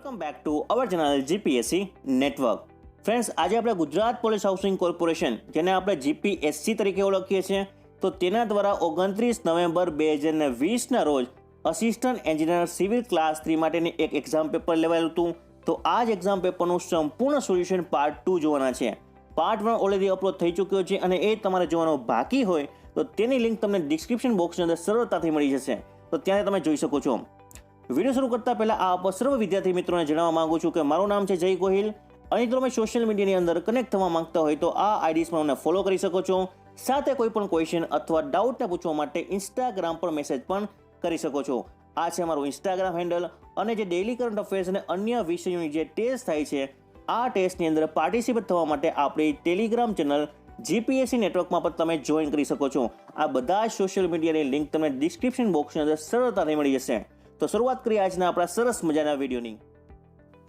Welcome back to our channel GPSC network. Friends, આજે આપણે Gujarat police housing corporation, જેને આપણે જીપીએસસી તરીકે ઓળખીએ છીએ, તો તેના દ્વારા 29 નવેમ્બર 2020ના રોજ અસિસ્ટન્ટ એન્જિનિયર સિવિલ ક્લાસ 3 માટેની એક એક્ઝામ પેપર લેવાયેલું હતું. તો આ જ એક્ઝામ પેપરનું સંપૂર્ણ સોલ્યુશન પાર્ટ 2 જોવાના છે. પાર્ટ 1 ઓલરેડી અપલોડ થઈ ચૂક્યો છે અને એ તમારે જોવાનો બાકી હોય તો તેની લિંક તમને ડિસ્ક્રિપ્શન બોક્સની અંદર સરળતાથી મળી જશે, તો ત્યાં તમે જોઈ શકો છો. વિડીયો શરૂ કરતા પહેલા આપ સર્વ વિદ્યાર્થી મિત્રોને જણાવવા માંગુ છું કે મારું નામ છે જય ગોહિલ અને જો તમે સોશિયલ મીડિયાની અંદર કનેક્ટ થવા માંગતા હોય તો આ આઈડીઝ પર મને ફોલો કરી શકો છો. સાથે કોઈ પણ ક્વેશ્ચન અથવા ડાઉટને પૂછવા માટે ઇન્સ્ટાગ્રામ પર મેસેજ પણ કરી શકો છો. આ છે મારું ઇન્સ્ટાગ્રામ હેન્ડલ અને જે ડેઇલી કરંટ અફેર્સ અને અન્ય વિષયોની જે ટેસ્ટ થાય છે આ ટેસ્ટની અંદર પાર્ટિસિપેટ થવા માટે આપણી ટેલિગ્રામ ચેનલ જીપીએસસી નેટવર્કમાં પણ તમે જોઈન કરી શકો છો. આ બધા જ સોશિયલ મીડિયાની લિંક તમને ડિસ્ક્રિપ્શન બોક્સની અંદર સરળતાથી મળી જશે. તો શરૂઆત કરીએ આજના આપણા સરસ મજાના વિડીયોની.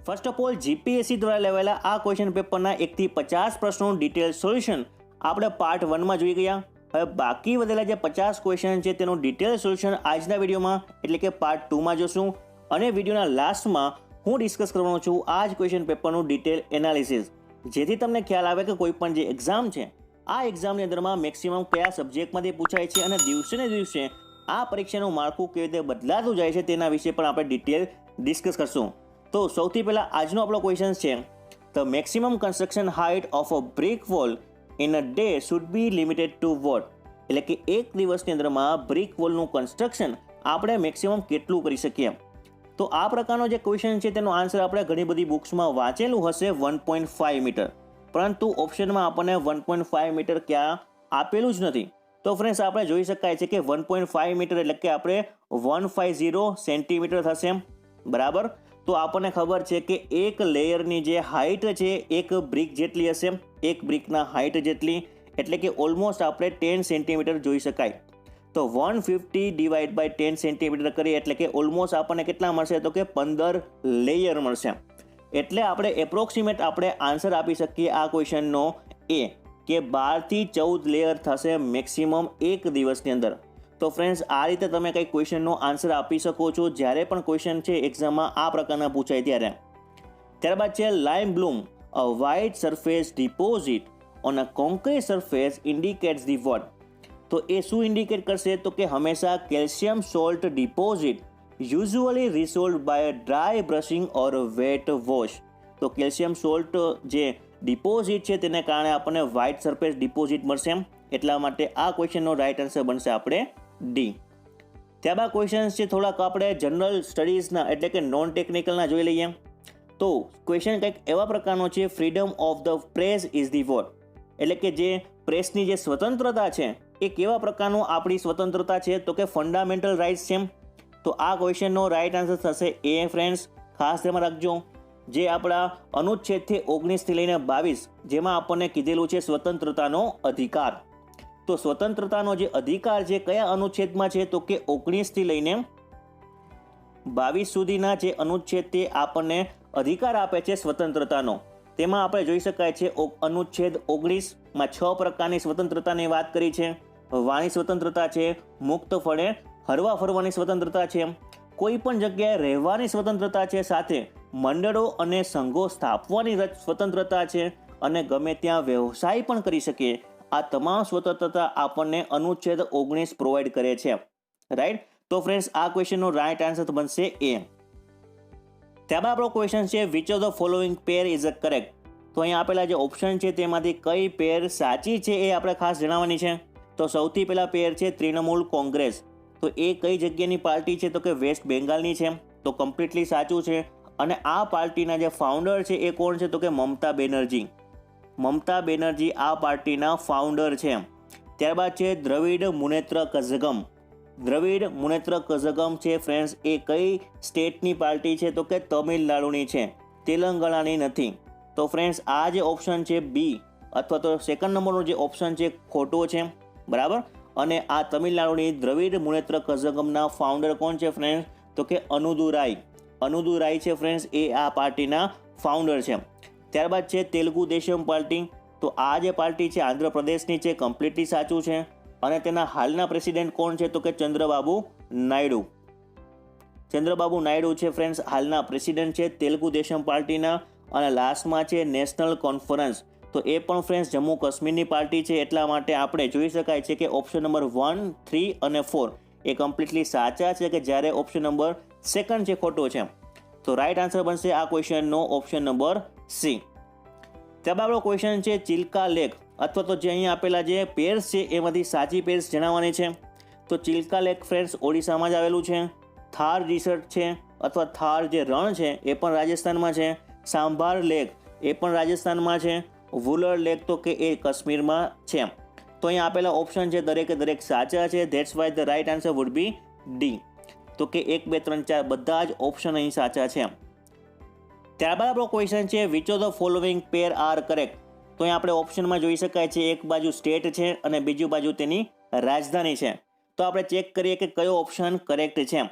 ફર્સ્ટ ઓફ ઓલ, જીપીએસસી દ્વારા લેવાયેલા આ ક્વેશ્ચન પેપરના 1 થી 50 પ્રશ્નોનું ડિટેલ સોલ્યુશન આપણે પાર્ટ 1માં જોઈ ગયા. હવે બાકી વધેલા જે 50 ક્વેશ્ચન છે તેનું ડિટેલ સોલ્યુશન આજના વિડીયોમાં એટલે કે પાર્ટ 2માં જોશું અને વિડીયોના લાસ્ટમાં હું ડિસ્કસ કરવાનો છું આ જ ક્વેશ્ચન પેપરનું ડિટેલ એનાલિસિસ, જેથી તમને ખ્યાલ આવે કે કોઈ પણ જે એક્ઝામ છે આ એક્ઝામની અંદરમાં મેક્સિમમ કયા સબ્જેક્ટમાંથી પૂછાય છે અને દિવસે ને દિવસે આ પરીક્ષાનું માળખું કેવી રીતે બદલાતું જાય છે તેના વિશે પણ આપણે ડિટેલ ડિસ્કસ કરશું. તો સૌથી પહેલાં આજનો આપણો ક્વેશ્ચન છે, the maximum construction height of a brick wall in a day should be limited to what? એટલે કે એક દિવસની અંદરમાં બ્રિક વોલનું કન્સ્ટ્રક્શન આપણે મેક્સિમમ કેટલું કરી શકીએ? તો આ પ્રકારનો જે ક્વેશ્ચન છે તેનો આન્સર આપણે ઘણી બધી બુક્સમાં વાંચેલું હશે 1.5 મીટર, પરંતુ ઓપ્શનમાં આપણને 1.5 મીટર ક્યાં આપેલું જ નથી. તો ફ્રેન્ડ્સ, આપણે જોઈ શકાય છે કે 1.5 મીટર એટલે કે આપણે 150 સેન્ટીમીટર થશે, બરાબર. તો આપણને ખબર છે કે એક લેયરની જે હાઇટ છે એક બ્રિક જેટલી હશે, એક બ્રિકના હાઇટ જેટલી, એટલે કે ઓલમોસ્ટ આપણે 10 સેન્ટીમીટર જોઈ શકાય. તો 150 ડિવાઈડ બાય 10 સેન્ટીમીટર કરીએ એટલે કે ઓલમોસ્ટ આપણને કેટલા મળશે? તો કે 15 લેયર મળશે. એટલે આપણે એપ્રોક્સિમેટ આપણે આન્સર આપી શકીએ આ ક્વેશ્ચનનો એ કે 12 થી 14 લેયર થશે મેક્સિમમ એક દિવસની અંદર. તો ફ્રેન્ડ્સ, આ રીતે તમે કંઈક ક્વેશ્ચનનો આન્સર આપી શકો છો જ્યારે પણ ક્વેશ્ચન છે એક્ઝામમાં આ પ્રકારના પૂછાય ત્યારે. ત્યારબાદ છે lime bloom, a white surface deposit on a concrete surface indicates the what? તો એ શું ઇન્ડિકેટ કરશે? તો કે હંમેશા calcium salt deposit usually resolve by dry brushing or wet wash. તો કેલ્શિયમ સોલ્ટ જે ડિપોઝિટ છે તેને કારણે આપણને વ્હાઇટ સરફેસ ડિપોઝિટ મળશે, એટલા માટે આ ક્વેશ્ચનનો રાઇટ આન્સર બનશે આપણે ડી. ત્યારબાદ ક્વેશ્ચન છે થોડાક આપણે જનરલ સ્ટડીઝના એટલે કે નોન ટેકનિકલના જોઈ લઈએ. તો ક્વેશ્ચન કંઈક એવા પ્રકારનો છે, freedom of the press is the what? એટલે કે જે પ્રેસની જે સ્વતંત્રતા છે એ કેવા પ્રકારનું આપણી સ્વતંત્રતા છે? તો કે ફંડામેન્ટલ રાઇટ્સ છે. તો આ ક્વેશ્ચનનો રાઇટ આન્સર થશે એ. ફ્રેન્ડ્સ, ખાસ ધ્યાન રાખજો, જે આપણા અનુચ્છેદથી 19 થી લઈને 22 જેમાં આપણને કીધેલું છે સ્વતંત્રતાનો અધિકાર. તો સ્વતંત્રતાનો જે અધિકાર છે કયા અનુચ્છેદમાં છે? તો કે 19 થી લઈને 22 સુધીના જે અનુચ્છેદ તે આપણને અધિકાર આપે છે સ્વતંત્રતાનો. તેમાં આપણે જોઈ શકાય છે અનુચ્છેદ 19માં 6 પ્રકારની સ્વતંત્રતાની વાત કરી છે. વાણી સ્વતંત્રતા છે, મુક્તપણે હરવા ફરવાની સ્વતંત્રતા છે, કોઈ પણ જગ્યાએ રહેવાની સ્વતંત્રતા છે, સાથે મંડળો અને સંઘો સ્થાપવાની સ્વતંત્રતા છે અને ગમે ત્યાં વ્યવસાય પણ કરી શકીએ. આ તમામ સ્વતંત્રતા આપણને અનુચ્છેદ 19 પ્રોવાઈડ કરે છે, રાઈટ. તો ફ્રેન્ડ્સ, આ ક્વેશ્ચનનો રાઇટ આન્સર બનશે એ. ત્યારબાદ આપણો ક્વેશ્ચન છે, which of the following pair is a correct? તો અહીંયા આપેલા જે ઓપ્શન છે તેમાંથી કઈ પેર સાચી છે એ આપણે ખાસ જણાવવાની છે. તો સૌથી પહેલા પેર છે તૃણમૂલ કોંગ્રેસ. તો એ કઈ જગ્યાની પાર્ટી છે? તો કે વેસ્ટ બેંગાલની છે. તો કમ્પ્લીટલી સાચું છે. અને આ પાર્ટીના જે ફાઉન્ડર છે એ કોણ છે? તો કે મમતા બેનર્જી. મમતા બેનર્જી આ પાર્ટીના ફાઉન્ડર છે. ત્યારબાદ છે દ્રવિડ મુનેત્ર કઝગમ. દ્રવિડ મુનેત્ર કઝગમ છે ફ્રેન્ડ્સ, એ કઈ સ્ટેટની પાર્ટી છે? તો કે તમિલનાડુની છે, તેલંગાણાની નથી. તો ફ્રેન્ડ્સ, આ જે ઓપ્શન છે બી અથવા તો સેકન્ડ નંબરનો જે ઓપ્શન છે ખોટો છે, બરાબર. અને આ તમિલનાડુની દ્રવિડ મુનેત્ર કઝગમના ફાઉન્ડર કોણ છે ફ્રેન્ડ્સ? તો કે અનુદુરાઈ. અનુદુરાઈ છે ફ્રેન્ડ્સ, એ આ પાર્ટીના ફાઉન્ડર છે. ત્યારબાદ છે તેલુગુ દેશમ પાર્ટી. તો આ જે પાર્ટી છે આંધ્રપ્રદેશની છે, કમ્પ્લીટલી સાચું છે. અને તેના હાલના પ્રેસિડેન્ટ કોણ છે? તો કે ચંદ્રબાબુ નાયડુ. ચંદ્રબાબુ નાયડુ છે ફ્રેન્ડ્સ હાલના પ્રેસિડેન્ટ છે તેલુગુ દેશમ પાર્ટીના, અને લાસ્ટમાં છે નેશનલ કોન્ફરન્સ, તો એ પણ ફ્રેન્ડ્સ જમ્મુ કાશ્મીરની પાર્ટી છે. એટલા માટે આપણે જોઈ શકાય છે કે ઓપ્શન નંબર 1, 3 અને 4 એ કમ્પ્લીટલી સાચા છે, કે જ્યારે ઓપ્શન નંબર 2 છે ખોટો છે. તો રાઈટ આન્સર બનશે આ ક્વેશ્ચનનો ઓપ્શન નંબર સી. ત્યારબાદ આપણો ક્વેશ્ચન છે ચિલ્કા લેક, અથવા તો જે અહીંયા આપેલા જે પેર્સ છે એમાંથી સાચી પેર્સ જણાવવાની છે. તો ચિલ્કા લેક ફ્રેન્ડ્સ ઓડિશામાં જ આવેલું છે. થાર રિસોર્ટ છે અથવા થાર જે રણ છે એ પણ રાજસ્થાનમાં છે. સાંભાર લેક એ પણ રાજસ્થાનમાં છે. વુલર લેક તો કે એ કાશ્મીરમાં છે. તો અહીંયા આપેલા ઓપ્શન છે દરેકે દરેક સાચા છે. That's why the right answer would be D. તો કે 1, 2, 3, 4 બધા જ ઓપ્શન અહીં સાચા છે. ત્યારબાદ આપણો ક્વેશ્ચન છે which of the following pair are correct. તો અહીંયા આપણે ઓપ્શનમાં જોઈ શકાય છે એક બાજુ સ્ટેટ છે અને બીજી બાજુ તેની રાજધાની છે. તો આપણે ચેક કરીએ કે કયો ઓપ્શન કરેક્ટ છે.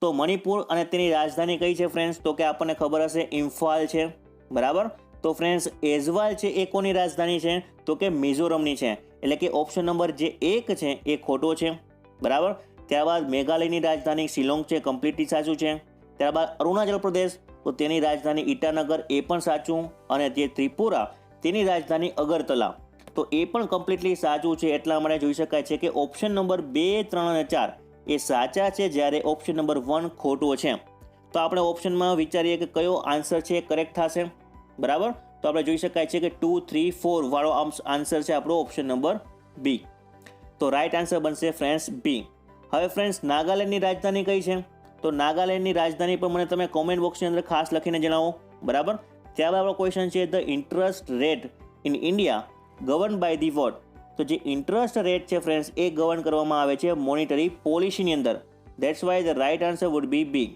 તો મણિપુર અને તેની રાજધાની કઈ છે ફ્રેન્ડ્સ, તો કે આપણને ખબર હશે ઇમ્ફાલ છે, બરાબર. તો ફ્રેન્ડ્સ એઝવાલ છે એ કોની રાજધાની છે, તો કે મિઝોરમની છે. એટલે કે ઓપ્શન નંબર જે 1 છે એ ખોટો છે, બરાબર. ત્યારબાદ મેઘાલયની રાજધાની શિલોંગ છે, કમ્પ્લીટલી સાચું છે. ત્યારબાદ અરુણાચલ પ્રદેશ, તો તેની રાજધાની ઈટાનગર, એ પણ સાચું. અને જે ત્રિપુરા તેની રાજધાની અગરતલા, તો એ પણ કમ્પ્લીટલી સાચું છે. એટલા માટે જોઈ શકાય છે કે ઓપ્શન નંબર 2, 3 અને 4 એ સાચા છે, જ્યારે ઓપ્શન નંબર 1 ખોટો છે. તો આપણે ઓપ્શનમાં વિચારીએ કે કયો આન્સર છે કરેક્ટ થશે, બરાબર. તો આપણે જોઈ શકાય છે કે 2, 3, 4 વાળો આન્સર છે આપણો ઓપ્શન નંબર બી. તો રાઈટ આન્સર બનશે ફ્રેન્ડ્સ બી. હવે ફ્રેન્ડ્સ નાગાલેન્ડની રાજધાની કઈ છે, તો નાગાલેન્ડની રાજધાની પણ મને તમે કોમેન્ટ બોક્સની અંદર ખાસ લખીને જણાવો, બરાબર. ત્યારબાદ આપણો ક્વેશ્ચન છે the interest rate in India govern by the what. તો જે ઇન્ટરેસ્ટ રેટ છે ફ્રેન્ડ્સ એ ગવર્ન કરવામાં આવે છે મોનિટરી પોલિસીની અંદર. That's why the right answer would be B.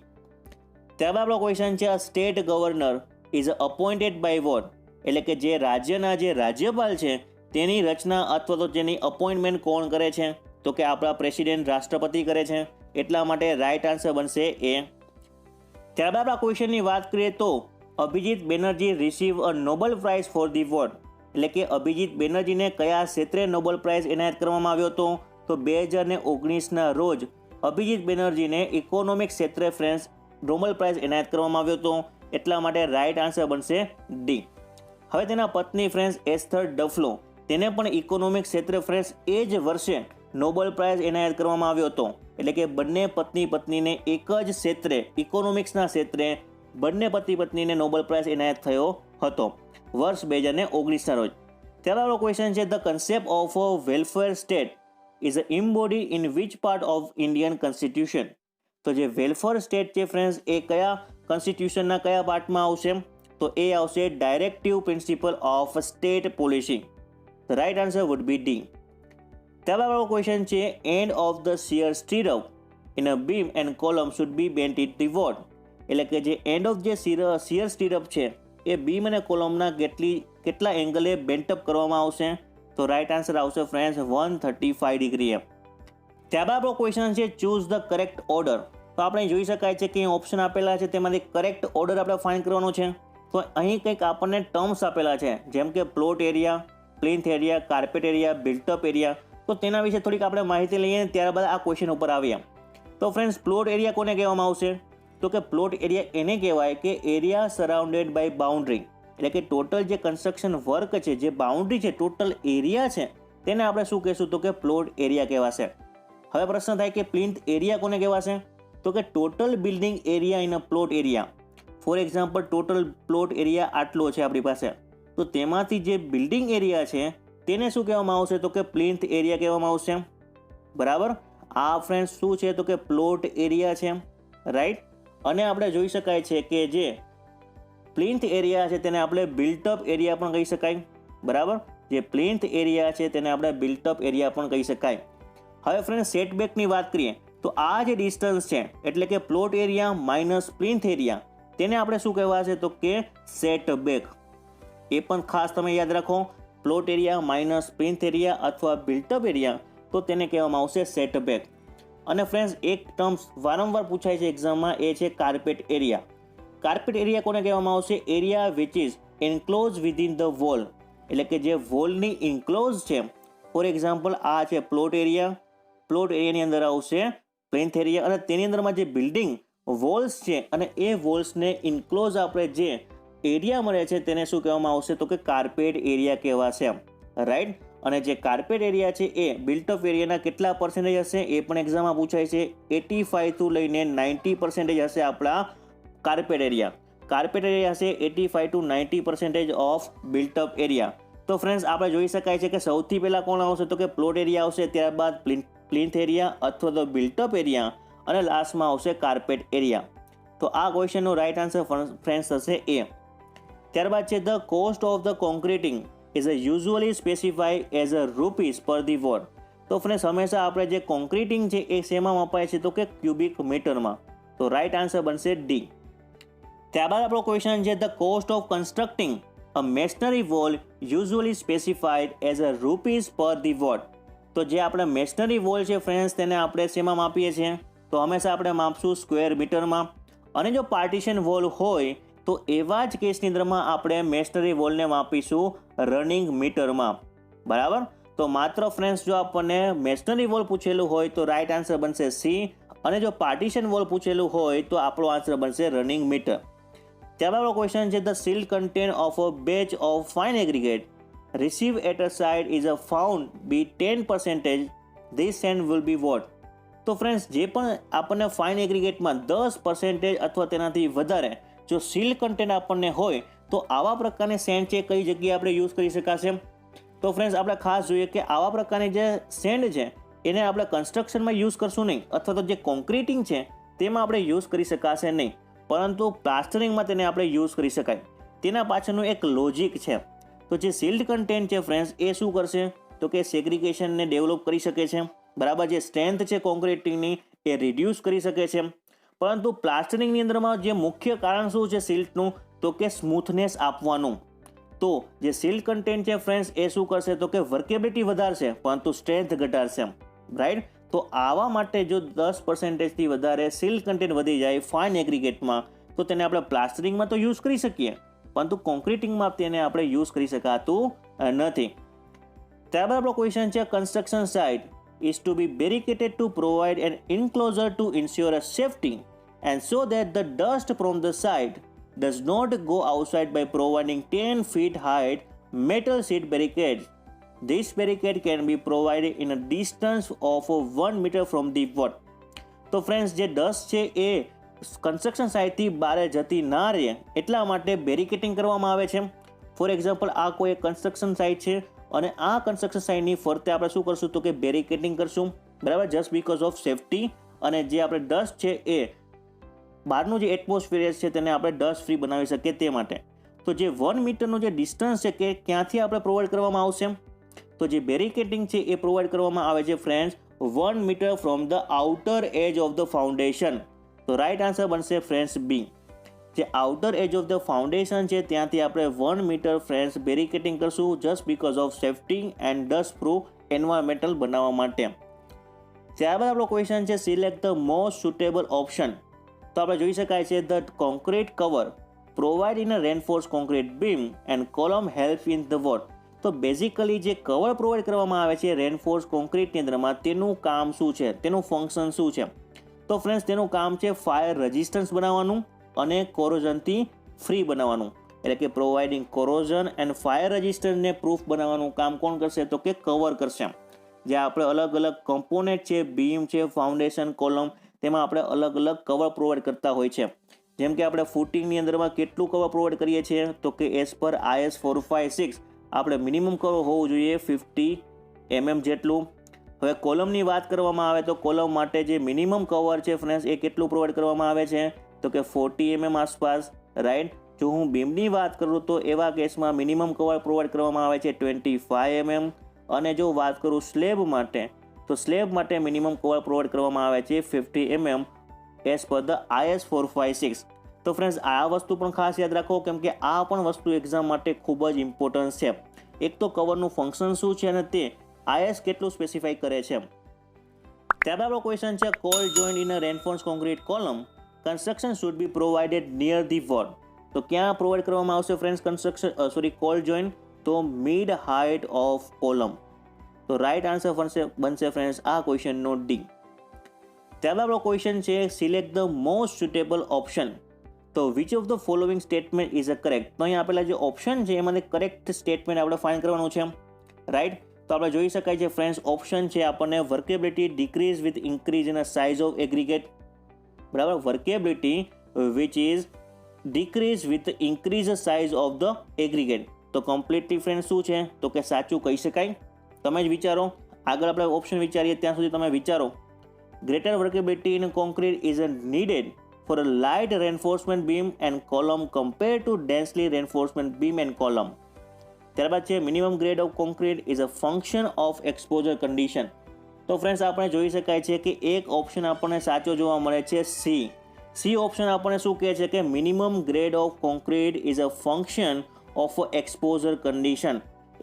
ત્યારબાદ આપણો ક્વેશ્ચન છે state governor is appointed by what. એટલે કે જે રાજ્યના જે રાજ્યપાલ છે તેની રચના અથવા તો તેની અપોઇન્ટમેન્ટ કોણ કરે છે, તો કે આપણા પ્રેસિડેન્ટ રાષ્ટ્રપતિ કરે છે. એટલા માટે રાઇટ આન્સર બનશે એ. ત્યારબાદ આપણા ક્વેશ્ચનની વાત કરીએ તો Abhijit Banerjee receive a Nobel prize for the what. એટલે કે અભિજીત બેનર્જીને કયા ક્ષેત્રે નોબેલ પ્રાઇઝ એનાયત કરવામાં આવ્યો હતો, તો 2019ના રોજ અભિજીત બેનર્જીને ઇકોનોમિક ક્ષેત્રે ફ્રેન્ડ્સ નોબેલ પ્રાઇઝ એનાયત કરવામાં આવ્યો હતો. એટલા માટે રાઇટ આન્સર બનશે ડી. હવે તેના પત્ની ફ્રેન્ડ્સ એસ્થર ડફલો, તેને પણ ઇકોનોમિક ક્ષેત્રે ફ્રેન્ડ્સ એ જ વર્ષે નોબેલ પ્રાઇઝ એનાયત કરવામાં આવ્યો હતો. એટલે કે બંને પત્નીને એક જ ક્ષેત્રે ઇકોનોમિક્સના ક્ષેત્રે બંને પત્નીને નોબેલ પ્રાઇઝ એનાયત થયો હતો વર્ષ 2019ના રોજ. ત્યારબાદ ક્વેશ્ચન છે the concept of welfare state is embody in which part of Indian constitution. તો જે વેલફેર સ્ટેટ છે ફ્રેન્ડ્સ એ કયા કોન્સ્ટિટ્યુશનના કયા પાર્ટમાં આવશે, તો એ આવશે directive principle of state policy. The right answer would be D. ત્યારબાદ ક્વેશ્ચન છે end of the shear stirrup in a beam and column should be bent it the what. એટલે કે જે એન્ડ ઓફ જે શિયર સ્ટીરઅપ છે એ beam અને કોલમના કેટલા એંગલે બેન્ટઅપ કરવામાં આવશે, તો રાઇટ આન્સર આવશે ફ્રેન્ડ્સ 135 ડિગ્રીએ. ત્યારબાદ આપણો ક્વેશ્ચન છે ચૂઝ ધ કરેક્ટ ઓર્ડર. તો આપણે જોઈ શકાય છે કે ઓપ્શન આપેલા છે તેમાંથી કરેક્ટ ઓર્ડર આપણે ફાઇન્ડ કરવાનો છે. તો અહીં કંઈક આપણને ટર્મ્સ આપેલા છે, જેમ કે plot area, plinth area, carpet area, built-up area. તો તેના વિશે થોડીક આપણે માહિતી લઈએ, ત્યારબાદ આ ક્વેશ્ચન ઉપર આવીએ. તો ફ્રેન્ડ્સ પ્લોટ એરિયા કોને કહેવામાં આવશે, તો કે પ્લોટ એરિયા એને કહેવાય કે એરિયા સરાઉન્ડેડ બાય બાઉન્ડ્રી. એટલે કે ટોટલ જે કન્સ્ટ્રક્શન વર્ક છે, જે બાઉન્ડ્રી છે, ટોટલ એરિયા છે, તેને આપણે શું કહેશું, તો કે પ્લોટ એરિયા કહેવાશે. હવે પ્રશ્ન થાય કે પ્લિન્થ એરિયા કોને કહેવાશે, તો કે total building area in a plot area. For example total plot area આટલો છે આપણી પાસે, તો તેમાંથી જે બિલ્ડિંગ એરિયા છે તેને શું કહેવામાં આવશે, તો કે પ્લિન્થ એરિયા કહેવામાં આવશે, બરાબર. આ ફ્રેન્ડ્સ શું છે, તો કે પ્લોટ એરિયા છે, રાઈટ. અને આપણે જોઈ શકાય છે કે જે પ્લિન્થ એરિયા છે તેને આપણે બિલ્ટઅપ એરિયા પણ કહી શકાય, બરાબર. જે પ્લિન્થ એરિયા છે તેને આપણે બિલ્ટઅપ એરિયા પણ કહી શકાય. હવે ફ્રેન્ડ સેટબેકની વાત કરીએ તો આ જે ડિસ્ટન્સ છે એટલે કે plot area minus plinth area, તેને આપણે શું કહેવાશે, તો કે સેટબેક. એ પણ ખાસ તમે યાદ રાખો, plot area minus plinth area અથવા બિલ્ટઅપ એરિયા, તો તેને કહેવામાં આવશે સેટબેક. અને ફ્રેન્ડ્સ એક ટર્મ્સ વારંવાર પૂછાય છે એક્ઝામમાં, એ છે કાર્પેટ એરિયા. કાર્પેટ એરિયા કોને કહેવામાં આવશે, area which is enclose within the wall. એટલે કે જે વોલની ઇન્ક્લોઝ છે. ફોર એક્ઝામ્પલ આ છે પ્લોટ એરિયા, પ્લોટ એરિયાની અંદર આવશે પ્લિન્થ એરિયા, અને તેની અંદરમાં જે બિલ્ડિંગ વોલ્સ છે અને એ વોલ્સને ઇન્ક્લોઝ આપણે જે એરિયા મળે છે તેને શું કહેવામાં આવશે તો કે કાર્પેટ એરિયા કહેવાશે, રાઈટ. અને જે કાર્પેટ એરિયા છે એ બિલ્ટઅપ એરિયાના કેટલા પર્સન્ટેજ હશે એ પણ એક્ઝામમાં પૂછાય છે. 85 થી લઈને 90% હશે આપણા કાર્પેટ એરિયા. કાર્પેટ એરિયા હશે 85 to 90% ઓફ બિલ્ટઅપ એરિયા. તો ફ્રેન્ડ્સ આપણે જોઈ શકાય છે કે સૌથી પહેલાં કોણ આવશે તો કે પ્લોટ એરિયા આવશે, ત્યારબાદ પ્લિન્થ એરિયા અથવા તો બિલ્ટઅપ એરિયા અને લાસ્ટમાં આવશે કાર્પેટ એરિયા. તો આ ક્વેશ્ચનનો રાઈટ આન્સર ફ્રેન્ડ્સ થશે એ. ત્યારબાદ છે the cost of the concreting is usually specified as a rupees per the what. તો ફ્રેન્ડ્સ હંમેશા આપણે જે કોન્ક્રીટિંગ છે એ શેમાં મપાય છે તો કે ક્યુબિક મીટરમાં. તો રાઈટ આન્સર બનશે ડી. ત્યારબાદ આપણો ક્વેશ્ચન છે the cost of constructing a masonry wall usually specified as a rupees per the what. તો જે આપણે મેશનરી વોલ છે ફ્રેન્ડ્સ તેને આપણે શેમાં માપીએ છીએ તો હંમેશા આપણે માપશું સ્ક્વેર મીટરમાં. અને જો પાર્ટીશન વોલ હોય તો એવા જ કેસની અંદરમાં આપણે મેશનરી વોલને માપીશું રનિંગ મીટરમાં, બરાબર. તો માત્ર ફ્રેન્ડ્સ જો આપણને મેશનરી વોલ પૂછેલું હોય તો રાઈટ આન્સર બનશે સી, અને જો પાર્ટીશન વોલ પૂછેલું હોય તો આપણો આન્સર બનશે રનિંગ મીટર. ત્યારબાદ આપણો ક્વેશ્ચન છે the silt content of a batch of fine aggregate receive at a side is a found be 10%, this sand will be what. તો ફ્રેન્ડ્સ જે પણ આપણને ફાઇન એગ્રીગેટમાં 10% અથવા તેનાથી વધારે જો સિલ્ટ કન્ટેન્ટ આપણને હોય તો આવા પ્રકારની સેન્ડ છે કઈ જગ્યાએ આપણે યુઝ કરી શકાશે. તો ફ્રેન્ડ્સ આપણે ખાસ જોઈએ કે આવા પ્રકારની જે સેન્ડ છે એને આપણે કન્સ્ટ્રક્શનમાં યુઝ કરશું નહીં, અથવા તો જે કોન્ક્રીટિંગ છે તેમાં આપણે યુઝ કરી શકાશે નહીં, પરંતુ પ્લાસ્ટરિંગમાં તેને આપણે યુઝ કરી શકાય. તેના પાછળનું એક લોજિક છે. તો જે સિલ્ટ કન્ટેન્ટ છે ફ્રેન્ડ્સ એ શું કરશે તો કે સેગ્રીગેશનને ડેવલપ કરી શકે છે, બરાબર. જે સ્ટ્રેન્થ છે કોન્ક્રીટિંગની એ રિડ્યુસ કરી શકે છે. પરંતુ પ્લાસ્ટરિંગની અંદરમાં જે મુખ્ય કારણ શું છે સિલ્ટનું તો કે સ્મૂથનેસ આપવાનું. તો જે સિલ્ટ કન્ટેન્ટ છે ફ્રેન્ડ્સ એ શું કરશે તો કે વર્કેબિલિટી વધારશે પરંતુ સ્ટ્રેન્થ ઘટાડશે, રાઈટ. તો આવા માટે જો 10%થી વધારે સિલ્ટ કન્ટેન્ટ વધી જાય ફાઇન એગ્રીગેટમાં તો તેને આપણે પ્લાસ્ટરિંગમાં તો યુઝ કરી શકીએ, પરંતુ કોન્ક્રીટિંગમાં તેને આપણે યુઝ કરી શકાતું નથી. ત્યારબાદ આપણો ક્વેશ્ચન છે construction site is to be barricaded to provide an enclosure to ensure a safety and so that the dust from the site does not go outside by providing 10 feet height metal sheet barricades. This barricade can be provided in a distance of 1 meter from the wall. તો friends જે dust છે એ construction સાઇટથી બહાર જતી ના રહે એટલા માટે barricading કરવામાં આવે છે. ફોર એક્ઝામ્પલ આ કોઈ કન્સ્ટ્રક્શન સાઇટ છે અને આ કન્સ્ટ્રક્શન સાઇટની ફરતે આપણે શું કરશું તો કે બેરિકેટિંગ કરશું, બરાબર, જસ્ટ બીકોઝ ઓફ સેફટી. અને જે આપણે ડસ્ટ છે એ બહારનું જે એટમોસ્ફિયર છે તેને આપણે ડસ્ટ ફ્રી બનાવી શકીએ તે માટે. તો જે 1 મીટરનું જે ડિસ્ટન્સ છે કે ક્યાંથી આપણે પ્રોવાઈડ કરવામાં આવશે તો જે બેરિકેટિંગ છે એ પ્રોવાઈડ કરવામાં આવે છે friends 1 metre from the outer edge of the foundation. તો રાઈટ આન્સર બનશે ફ્રેન્ડ્સ બી. જે outer edge of the foundation છે ત્યાંથી આપણે 1 મીટર ફ્રેન્ડ્સ બેરિકેટિંગ કરશું just because of safety and dust proof environmental બનાવવા માટે. ત્યારબાદ આપણો ક્વેશ્ચન છે select the most suitable option. તો આપણે જોઈ શકાય છે the concrete cover provide in a reinforce concrete beam and column help in the what. તો બેઝિકલી જે કવર પ્રોવાઈડ કરવામાં આવે છે રેનફોર્સ કોન્ક્રીટની અંદરમાં તેનું કામ શું છે, તેનું ફંક્શન શું છે તો ફ્રેન્ડ્સ તેનું કામ છે ફાયર રેઝિસ્ટન્સ બનાવવાનું અને કોરોઝનથી ફ્રી બનાવવાનું, એટલે કે પ્રોવાઇડિંગ કોરોઝન એન્ડ ફાયર રેઝિસ્ટન્સને પ્રૂફ બનાવવાનું કામ કોણ કરશે તો કે કવર કરશે. જે આપણે અલગ અલગ કમ્પોનેન્ટ છે, બીમ છે, ફાઉન્ડેશન, કોલમ, તેમાં આપણે અલગ અલગ કવર પ્રોવાઈડ કરતા હોય છે. જેમ કે આપણે ફૂટિંગની અંદરમાં કેટલું કવર પ્રોવાઈડ કરીએ છીએ તો કે એઝ પર IS 456 આપણે મિનિમમ કવર હોવું જોઈએ 50 mm જેટલું. હવે કોલમની વાત કરવામાં આવે તો કોલમ માટે જે મિનિમમ કવર છે ફ્રેન્ડ્સ એ કેટલું પ્રોવાઈડ કરવામાં આવે છે તો કે 40 mm આસપાસ, રાઈટ. જો હું બીમની વાત કરું તો એવા કેસમાં મિનિમમ કવર પ્રોવાઈડ કરવામાં આવે છે 25 mm. અને જો વાત કરું સ્લેબ માટે તો સ્લેબ માટે મિનિમમ કવર પ્રોવાઈડ કરવામાં આવે છે 50 mm as per the IS 456. તો ફ્રેન્ડ્સ આ વસ્તુ પણ ખાસ યાદ રાખો કેમ કે આ પણ વસ્તુ એક્ઝામ માટે ખૂબ જ ઇમ્પોર્ટન્ટ છે. એક તો કવરનું ફંક્શન શું છે અને તે IS કેટલું સ્પેસિફાઈ કરે છે. ત્યારબાદ આપણો ક્વેશ્ચન છે cold joint in a reinforce concrete column construction should be provided near the wall. તો ક્યાં પ્રોવાઈડ કરવામાં આવશે ફ્રેન્ડ્સ કન્સ્ટ્રક્શન કોલ્ડ જોઈન્ટ તો મિડ હાઇટ ઓફ કોલમ. તો રાઈટ આન્સર બનશે ફ્રેન્ડ્સ આ ક્વેશ્ચનનો ડી. ત્યારબાદ આપણો ક્વેશ્ચન છે select the most suitable option. તો which of the following statement is a correct. તો અહીં આપેલા જે ઓપ્શન છે એમાં કરેક્ટ સ્ટેટમેન્ટ આપણે ફાઇન્ડ કરવાનું છે, રાઈટ. તો આપણે જોઈ શકાય છે ફ્રેન્ડ્સ, ઓપ્શન છે આપણને workability decrease with increase in a size of aggregate, બરાબર. Workability which is decrease with increase size of the aggregate. તો કમ્પ્લીટલી ફ્રેન્ડ શું છે તો કે સાચું કહી શકાય. તમે જ વિચારો, આગળ આપણે ઓપ્શન વિચારીએ ત્યાં સુધી તમે વિચારો. Greater workability in concrete is needed for a light reinforcement beam and column compare to densely reinforcement beam and column. ત્યારબાદ છે minimum grade of concrete is a function of exposure condition. તો friends આપણે જોઈ શકાય છે કે એક option આપણને સાચો જોવા મળે છે સી. સી ઓપ્શન આપણને શું કહે છે કે minimum grade of concrete is a function of exposure condition.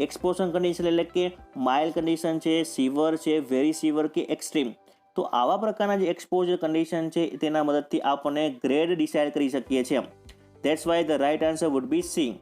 Exposure condition એટલે કે માઇલ્ડ કન્ડિશન છે, સિવર છે, વેરી સિવર કે એક્સ્ટ્રીમ. તો આવા પ્રકારના જે એક્સપોઝર કન્ડિશન છે તેના મદદથી આપણને ગ્રેડ ડિસાઇડ કરી શકીએ છીએ. That's why the right answer would be C.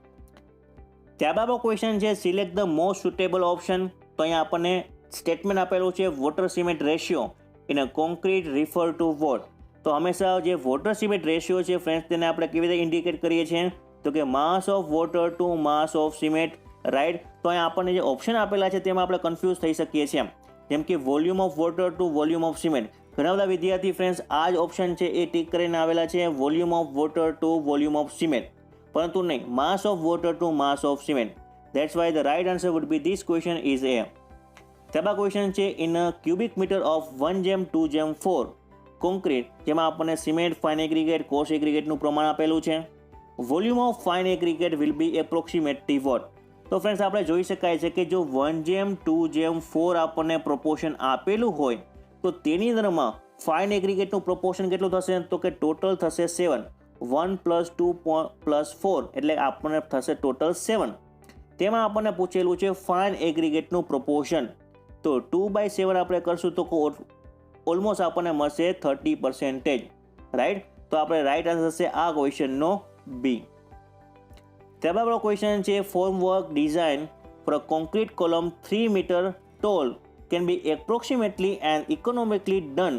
ત્યારબાદ આપણો ક્વેશ્ચન છે select the most suitable option. તો અહીંયા આપણને સ્ટેટમેન્ટ આપેલું છે water cement ratio in a concrete refer to what. તો હંમેશા જે વોટર સિમેન્ટ રેશિયો છે ફ્રેન્ડ્સ તેને આપણે કેવી રીતે ઇન્ડિકેટ કરીએ છીએ તો કે mass of water to mass of cement, right. તો અહીંયા આપણને જે ઓપ્શન આપેલા છે તેમાં આપણે કન્ફ્યુઝ થઈ શકીએ છીએ, જેમ કે volume of water to volume of cement. ઘણા બધા વિદ્યાર્થી ફ્રેન્ડ્સ આ જ ઓપ્શન છે એ ટિક કરીને આવેલા છે volume of water to volume of cement, પરંતુ નહીં, mass of water to mass of cement. That's why the right answer would be this question is A. ત્યારબાદ ક્વેશ્ચન છે in cubic metre of 1:2:4 concrete, જેમાં આપણને cement, fine aggregate, coarse એગ્રીગેટનું પ્રમાણ આપેલું છે. Volume of fine aggregate will be approximately what. તો friends આપણે જોઈ શકાય છે કે જો 1:2:4 આપણને પ્રોપોર્શન આપેલું હોય તો તેની અંદરમાં ફાઇન એગ્રીગેટનું પ્રોપોર્શન કેટલું થશે તો કે ટોટલ થશે 7. 1 + 2 + 4 એટલે આપણને થશે ટોટલ 7. તેમાં આપણને પૂછેલું છે ફાઇન એગ્રીગેટનું પ્રોપોર્શન. તો 2/7 આપણે કરશું તો ઓલમોસ્ટ આપણને મળશે 30%, રાઈટ. તો આપણે રાઈટ આન્સર થશે આ ક્વેશ્ચનનો બી. ત્યારબાદ આપણો ક્વેશ્ચન છે formwork design for a concrete column 3 metre tall can be approximately and economically done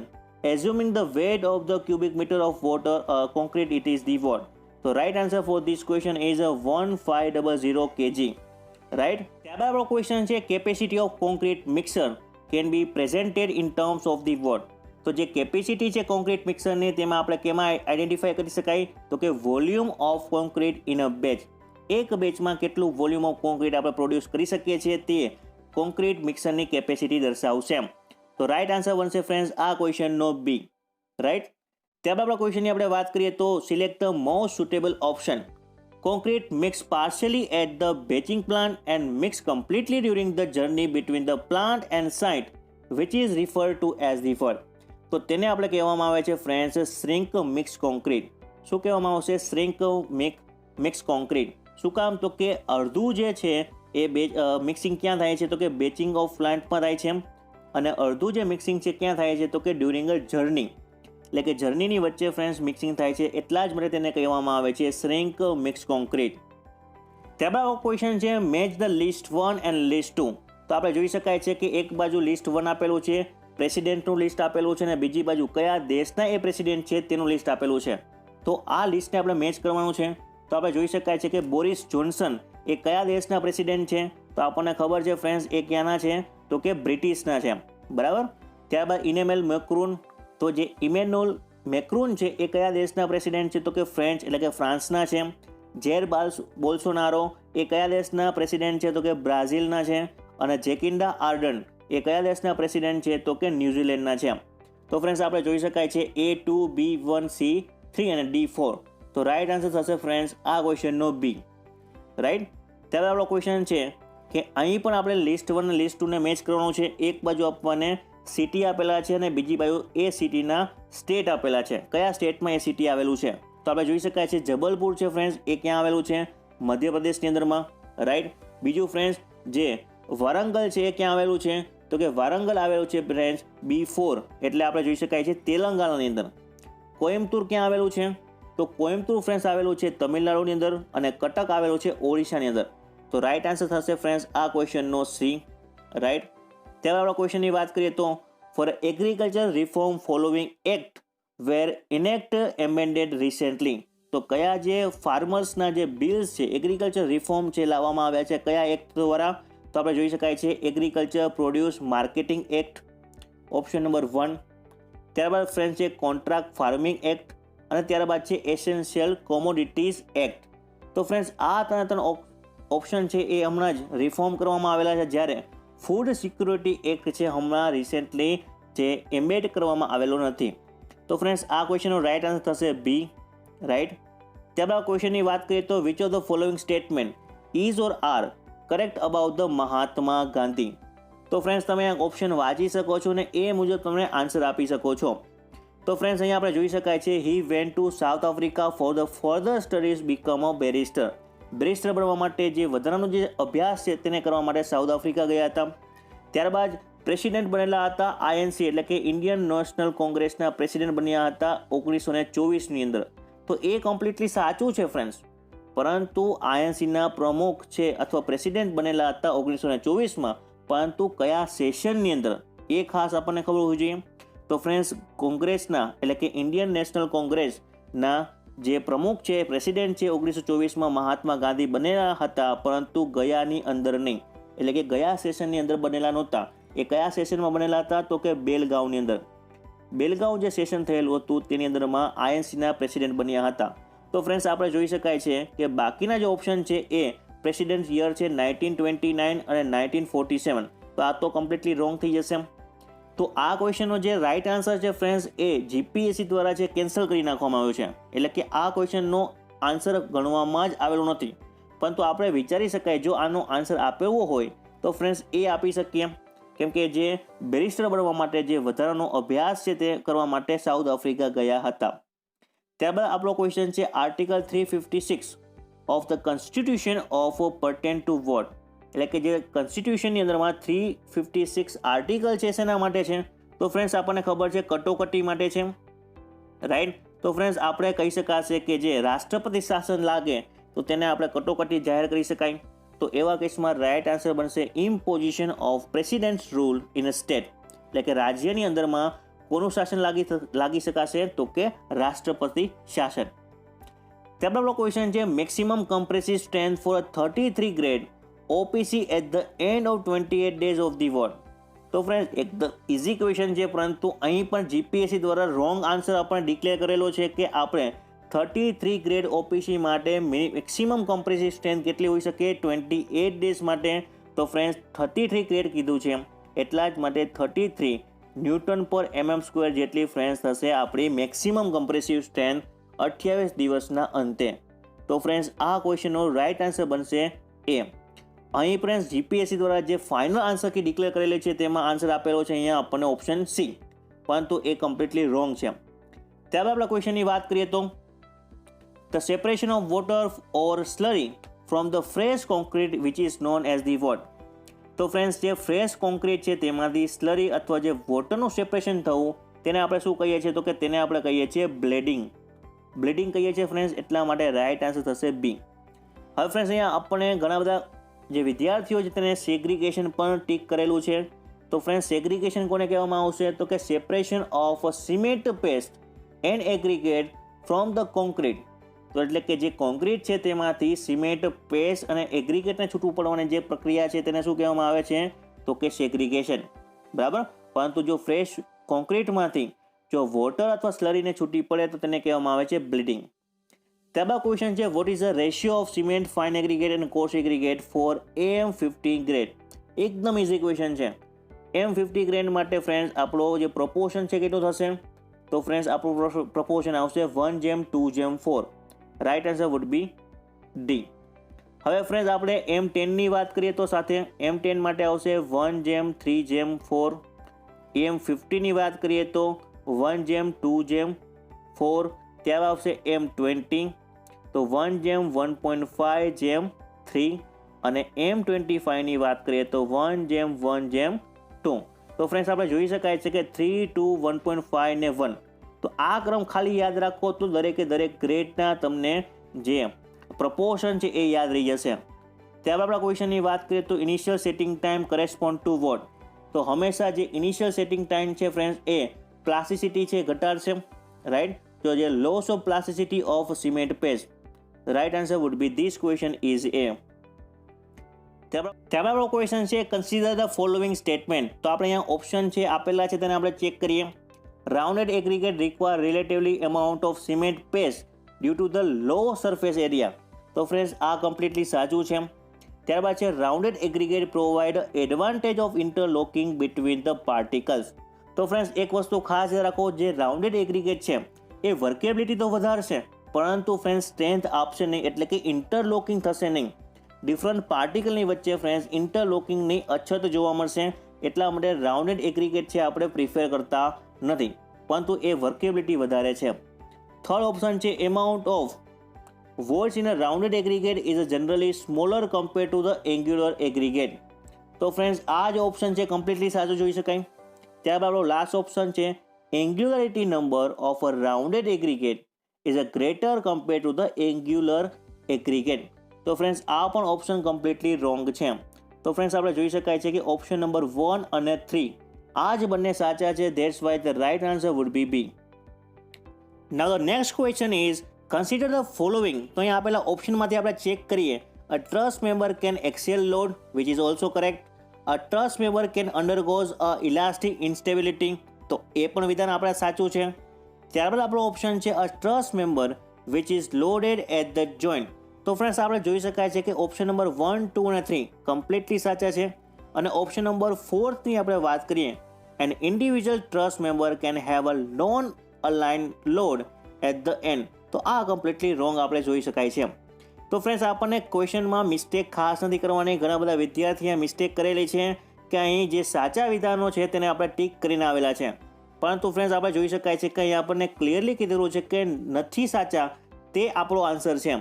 assuming the weight of the cubic metre of water concrete it is the what. તો right answer for this question is 1500 kg, right. ત્યારબાદ આપણો question છે capacity of concrete mixer can be presented in terms of the what. તો જે capacity છે concrete મિક્સરની તેમાં આપણે કેમાં આઈડેન્ટિફાઈ કરી શકાય તો કે volume of concrete in a batch. એક બેચમાં કેટલું વોલ્યુમ ઓફ કોન્ક્રીટ આપણે પ્રોડ્યુસ કરી શકીએ છીએ તે કોન્ક્રીટ મિક્સરની કેપેસિટી દર્શાવશે. તો રાઈટ આન્સર બનશે ફ્રેન્ડ્સ આ ક્વેશ્ચનનો બી, રાઈટ. ત્યારબાદ આપણા ક્વેશ્ચનની આપણે વાત કરીએ તો select the most suitable option. Concrete mix partially at the batching plant and mix completely during the journey between the plant and site which is referred to as the what. તો તેને આપણે કહેવામાં આવે છે ફ્રેન્ડ્સ શ્રિંક મિક્સ કોન્ક્રીટ. શું કહેવામાં આવશે? Shrink mix concrete. શું કામ તો કે અડધું જે છે એ મિક્સિંગ ક્યાં થાય છે તો કે બેચિંગ ઓફ પ્લાન્ટમાં થાય છે, અને અડધું જે મિક્સિંગ છે ક્યાં થાય છે તો કે ડ્યુરિંગ અ જર્ની, એટલે કે જર્નીની વચ્ચે ફ્રેન્ડ્સ મિક્સિંગ થાય છે, એટલા જ માટે તેને કહેવામાં આવે છે શ્રિંક મિક્સ કોન્ક્રીટ. ત્યારબાદ ક્વેશ્ચન છે match the list 1 and list 2. તો આપણે જોઈ શકાય છે કે એક બાજુ લિસ્ટ 1 આપેલું છે, પ્રેસિડેન્ટનું લિસ્ટ આપેલું છે, અને બીજી બાજુ કયા દેશના એ પ્રેસિડેન્ટ છે તેનું લિસ્ટ આપેલું છે. તો આ લિસ્ટને આપણે મેચ કરવાનું છે. તો આપણે જોઈ શકાય છે કે બોરિસ જોન્સન એ કયા દેશના પ્રેસિડેન્ટ છે તો આપણને ખબર છે ફ્રેન્ડ્સ એ ક્યાંના છે તો કે બ્રિટિશના છે, બરાબર. ત્યારબાદ ઇનેમેલ મેક્રોન, તો જે ઇમેન્યુઅલ મેક્રોન છે એ કયા દેશના પ્રેસિડેન્ટ છે તો કે ફ્રેન્ચ એટલે કે ફ્રાન્સના છે. જેર બોલ્સોનારો એ કયા દેશના પ્રેસિડેન્ટ છે તો કે બ્રાઝિલના છે. અને જેકિન્ડા આર્ડન એ કયા દેશના પ્રેસિડેન્ટ છે તો કે ન્યૂઝીલેન્ડના છે. તો ફ્રેન્ડ્સ આપણે જોઈ શકાય છે A2, B1, C3 અને D4. તો રાઈટ આન્સર થશે ફ્રેન્ડ્સ આ ક્વેશ્ચનનો બી, રાઈટ. ત્યારે આપણો ક્વેશ્ચન છે કે અહીં પણ આપણે લિસ્ટ 1 અને લિસ્ટ 2ને મેચ કરવાનું છે. એક બાજુ આપણને સિટી આપેલા છે અને બીજી બાજુ એ સિટીના સ્ટેટ આપેલા છે. કયા સ્ટેટમાં એ સિટી આવેલું છે તો આપણે જોઈ શકાય છે જબલપુર છે ફ્રેન્ડ્સ એ ક્યાં આવેલું છે? મધ્યપ્રદેશની અંદરમાં, રાઈટ. બીજું ફ્રેન્ડ્સ જે વારંગલ છે એ ક્યાં આવેલું છે તો કે વારંગલ આવેલું છે ફ્રેન્ડ્સ B4 એટલે આપણે જોઈ શકાય છે તેલંગાણાની અંદર. કોઇમ્બતુર ક્યાં આવેલું છે તો કોઇમ્બતુર ફ્રેન્ડ્સ આવેલું છે તમિલનાડુની અંદર, અને કટક આવેલું છે ઓડિશાની અંદર. તો રાઈટ આન્સર થશે ફ્રેન્ડ્સ આ ક્વેશ્ચનનો સી, રાઈટ. ત્યારે આપણા ક્વેશ્ચનની વાત કરીએ તો for agriculture reform following act were enact amended recently. તો કયા જે ફાર્મર્સના જે બિલ્સ છે, એગ્રીકલ્ચર રિફોર્મ છે લાવવામાં આવ્યા છે કયા એક્ટ દ્વારા? તો આપણે જોઈ શકાય છે agriculture produce marketing act, option number 1. ત્યારબાદ ફ્રેન્ડ્સ છે કોન્ટ્રાક્ટ ફાર્મિંગ એક્ટ, અને ત્યારબાદ છે એસેન્શિયલ કોમોડિટીઝ એક્ટ. તો ફ્રેન્ડ્સ આ ત્રણ ઓપ્શન છે એ હમણાં જ રિફોર્મ કરવામાં આવેલા છે, જ્યારે ફૂડ સિક્યુરિટી એક્ટ છે હમણાં રિસેન્ટલી જે એમ્બેડ કરવામાં આવેલો નથી. તો ફ્રેન્ડ્સ આ ક્વેશ્ચનનો રાઇટ આન્સર થશે બી, રાઈટ. ત્યારબાદ ક્વેશ્ચનની વાત કરીએ તો which of the following statement is or are correct about the Mahatma Gandhi. તો ફ્રેન્ડ્સ તમે આ ઓપ્શન વાંચી શકો છો અને એ મુજબ તમે આન્સર આપી શકો છો. તો ફ્રેન્ડ્સ અહીંયા આપણે જોઈ શકાય છે he went to south Africa for the further studies become a barrister. Barrister બનવા માટે જે વધારાનો જે અભ્યાસ છે તેને કરવા માટે સાઉથ આફ્રિકા ગયા હતા. ત્યારબાદ પ્રેસિડેન્ટ બનેલા હતા આઈએનસી એટલે કે ઇન્ડિયન નેશનલ કોંગ્રેસના પ્રેસિડેન્ટ બન્યા હતા 1924ની અંદર. તો એ કમ્પ્લીટલી સાચું છે ફ્રેન્ડ્સ, પરંતુ આઈએનસીના પ્રમુખ છે અથવા પ્રેસિડેન્ટ બનેલા હતા 1924માં, પરંતુ કયા સેશનની અંદર એ ખાસ આપણને ખબર હોવી જોઈએ. તો ફ્રેન્ડ્સ કોંગ્રેસના એટલે કે ઇન્ડિયન નેશનલ કોંગ્રેસના જે પ્રમુખ છે પ્રેસિડેન્ટ છે 1924માં મહાત્મા ગાંધી બનેલા હતા, પરંતુ ગયાની અંદર નહીં, એટલે કે ગયા સેશનની અંદર બનેલા નહોતા. એ કયા સેશનમાં બનેલા હતા? તો કે બેલગાંવની અંદર. બેલગાંવ જે સેશન થયેલું હતું તેની અંદરમાં આઈએનસીના પ્રેસિડેન્ટ બન્યા હતા. તો ફ્રેન્ડ્સ આપણે જોઈ શકાય છે કે બાકીના જે ઓપ્શન છે એ પ્રેસિડેન્ટ યર છે 1929 અને 1947. તો આ તો કમ્પ્લીટલી રોંગ થઈ જશે. તો આ ક્વેશ્ચનનો જે રાઇટ આન્સર છે ફ્રેન્ડ્સ એ જીપીએસસી દ્વારા જે કેન્સલ કરી નાખવામાં આવ્યો છે, એટલે કે આ ક્વેશ્ચનનો આન્સર ગણવામાં જ આવેલો નથી. પરંતુ આપણે વિચારી શકાય જો આનો આન્સર આપેવો હોય તો ફ્રેન્ડ્સ એ આપી શકીએ, કેમ કે જે બેરિસ્ટર બનવા માટે જે વધારાનો અભ્યાસ છે તે કરવા માટે સાઉથ આફ્રિકા ગયા હતા. ત્યારબાદ આપણો ક્વેશ્ચન છે article 356 of the constitution of pertain to what. એટલે કે જે કોન્સ્ટિટ્યુશનની અંદરમાં 356 આર્ટિકલ છે શેના માટે છે? તો ફ્રેન્ડ્સ આપણને ખબર છે કટોકટી માટે છે, રાઈટ. તો ફ્રેન્ડ્સ આપણે કહી શકાશે કે જે રાષ્ટ્રપતિ શાસન લાગે તો તેને આપણે કટોકટી જાહેર કરી શકાય. તો એવા કેસમાં રાઇટ આન્સર બનશે imposition of president's rule in a state. એટલે કે રાજ્યની અંદરમાં કોનું શાસન લાગી શકાશે? તો કે રાષ્ટ્રપતિ શાસન. ત્યારબાદ આપણો ક્વેશ્ચન છે maximum compressive strength for 33 grade OPC at the end of 28 days of the what. તો ફ્રેન્ડ એકદમ ઇઝી ક્વેશ્ચન છે, પરંતુ અહીં પણ જીપીએસસી દ્વારા રોંગ આન્સર આપણે ડિક્લેર કરેલો છે કે આપણે 33 ગ્રેડ OPC માટે મેક્સિમમ કમ્પ્રેસિવ સ્ટ્રેન્થ કેટલી હોઈ શકે? 28 ડેઝ માટે. તો ફ્રેન્ડ્સ 33 ગ્રેડ કીધું છે, એટલા જ માટે 33 ન્યૂટન પર mm² જેટલી ફ્રેન્ડ્સ થશે આપણી મેક્સિમમ કમ્પ્રેસિવ સ્ટ્રેન્થ 28 દિવસના અંતે. તો ફ્રેન્ડ્સ આ ક્વેશ્ચનનો રાઇટ આન્સર બનશે એ. અહીં ફ્રેન્ડ્સ જીપીએસસી દ્વારા જે ફાઇનલ આન્સર કી ડિક્લેર કરેલી છે તેમાં આન્સર આપેલો છે અહીંયા આપણને ઓપ્શન સી, પરંતુ એ કમ્પ્લીટલી રોંગ છે. ત્યારબાદ આપણા ક્વેશ્ચનની વાત કરીએ તો the separation of water or slurry from the fresh concrete which is known as the what. તો ફ્રેન્ડ્સ જે ફ્રેશ કોન્ક્રીટ છે તેમાંથી સ્લરી અથવા જે વોટરનું સેપરેશન થવું તેને આપણે શું કહીએ છીએ? તો કે તેને આપણે કહીએ છીએ બ્લેડિંગ. બ્લેડિંગ કહીએ છીએ ફ્રેન્ડ્સ, એટલા માટે રાઇટ આન્સર થશે બી. હવે ફ્રેન્ડ્સ અહીંયા આપણને ઘણા બધા જે વિદ્યાર્થીઓ છે તેને સેગ્રીગેશન પણ ટીક કરેલું છે. તો ફ્રેન્ડ્સ સેગ્રીગેશન કોને કહેવામાં આવશે? તો કે separation of cement paste and aggregate from the concrete. તો એટલે કે જે કોન્ક્રીટ છે તેમાંથી સિમેન્ટ પેસ્ટ અને એગ્રીગેટને છૂટું પડવાની જે પ્રક્રિયા છે તેને શું કહેવામાં આવે છે? તો કે સેગ્રીગેશન, બરાબર. પરંતુ જો ફ્રેશ કોન્ક્રીટમાંથી જો વોટર અથવા સ્લરીને છૂટી પડે તો તેને કહેવામાં આવે છે બ્લીડિંગ. ત્યારબાદ ક્વેશ્ચન છે what is the ratio of cement fine aggregate and coarse aggregate for AM50 grade. એકદમ ઇઝી ક્વેશ્ચન છે. AM50 ગ્રેડ માટે ફ્રેન્ડ્સ આપણો જે પ્રપોર્શન છે કેટલું થશે? તો ફ્રેન્ડ્સ આપણું પ્રપોર્શન આવશે 1:2:4. Right answer would be D. હવે ફ્રેન્ડ્સ આપણે M10ની વાત કરીએ તો સાથે M10 માટે આવશે 1:3:4. AM50ની વાત કરીએ તો 1:2:4. ત્યાર આવશે M20 તો 1:1.5:3 અને M25ની વાત કરીએ તો 1:1:2. તો ફ્રેન્ડ્સ આપણે જોઈ શકાય છે કે 3, 2, 1.5 ને 1. તો આ ક્રમ ખાલી યાદ રાખો તો દરેકે દરેક ગ્રેડના તમને જે પ્રપોર્શન છે એ યાદ રહી જશે. ત્યારબાદ આપણા ક્વેશ્ચનની વાત કરીએ તો initial setting time correspond to what. તો હંમેશા જે ઇનિશિયલ સેટિંગ ટાઈમ છે ફ્રેન્ડ્સ એ પ્લાસ્ટિસિટી છે ઘટાડશે, રાઈટ. તો જે loss of plasticity of cement paste, right answer would be this question is A. ત્યારબાદ આપણો ક્વેશ્ચન છે કન્સિડર ધ ફોલોઇંગ સ્ટેટમેન્ટ. તો આપણે અહીંયા ઓપ્શન છે આપેલા છે તેને આપણે ચેક કરીએ. Rounded aggregate require relatively amount of cement paste due to the low surface area. તો ફ્રેન્ડ્સ આ કમ્પ્લીટલી સાચું છે. ત્યારબાદ છે rounded aggregate provide advantage of interlocking between the particles. તો ફ્રેન્ડ્સ એક વસ્તુ ખાસ યાદ રાખો, જે રાઉન્ડેડ એગ્રીગેટ છે એ વર્કેબિલિટી તો વધારશે પરંતુ ફ્રેન્ડ્સ સ્ટ્રેન્થ આપશે નહીં, એટલે કે ઇન્ટરલોકિંગ થશે નહીં. ડિફરન્ટ પાર્ટિકલની વચ્ચે ફ્રેન્ડ્સ ઇન્ટરલોકિંગની અછત જોવા મળશે, એટલા માટે રાઉન્ડેડ એગ્રીગેટ છે આપણે પ્રિફર કરતા નથી, પરંતુ એ વર્કેબિલિટી વધારે છે. થર્ડ ઓપ્શન છે amount of voids in a rounded aggregate is generally smaller compared to the angular aggregate. તો ફ્રેન્ડ્સ આ જ ઓપ્શન છે કમ્પ્લીટલી સાચું જોઈ શકાય. ત્યારબાદ આપણો લાસ્ટ ઓપ્શન છે angularity number of a rounded aggregate is a greater compared to the angular aggregate. તો ફ્રેન્ડ્સ આ પણ ઓપ્શન કમ્પ્લીટલી રોંગ છે. તો ફ્રેન્ડ્સ આપણે જોઈ શકાય છે કે ઓપ્શન નંબર 1 અને 3 આ જ બંને સાચા છે. That's why the right answer would be B. Now the next question is consider the following. તો અહીં આપેલા ઓપ્શનમાંથી આપણે ચેક કરીએ. A truss member can axial load, which is also correct. A truss member can undergoes a elastic instability. તો એ પણ વિધાન આપણે સાચું છે. ત્યારબાદ આપણો ઓપ્શન છે a truss member which is loaded at the joint. તો ફ્રેન્ડ્સ આપણે જોઈ શકાય છે કે ઓપ્શન નંબર 1, 2 અને 3 કમ્પ્લીટલી સાચા છે. અને ઓપ્શન નંબર 4ની આપણે વાત કરીએ, an individual truss member can have a non align load at the end. તો આ કમ્પ્લીટલી રોંગ આપણે જોઈ શકાય છે. તો ફ્રેન્ડ્સ આપણને ક્વેશ્ચનમાં મિસ્ટેક ખાસ નથી કરવાની. ઘણા બધા વિદ્યાર્થીએ મિસ્ટેક કરેલી છે કે અહીં જે સાચા વિધાનો છે તેને આપણે ટીક કરીને આવેલા છે, પરંતુ ફ્રેન્ડ્સ આપણે જોઈ શકાય છે કે અહીં આપણને ક્લિયરલી કીધેલું છે કે નથી સાચા, તે આપણો આન્સર છે.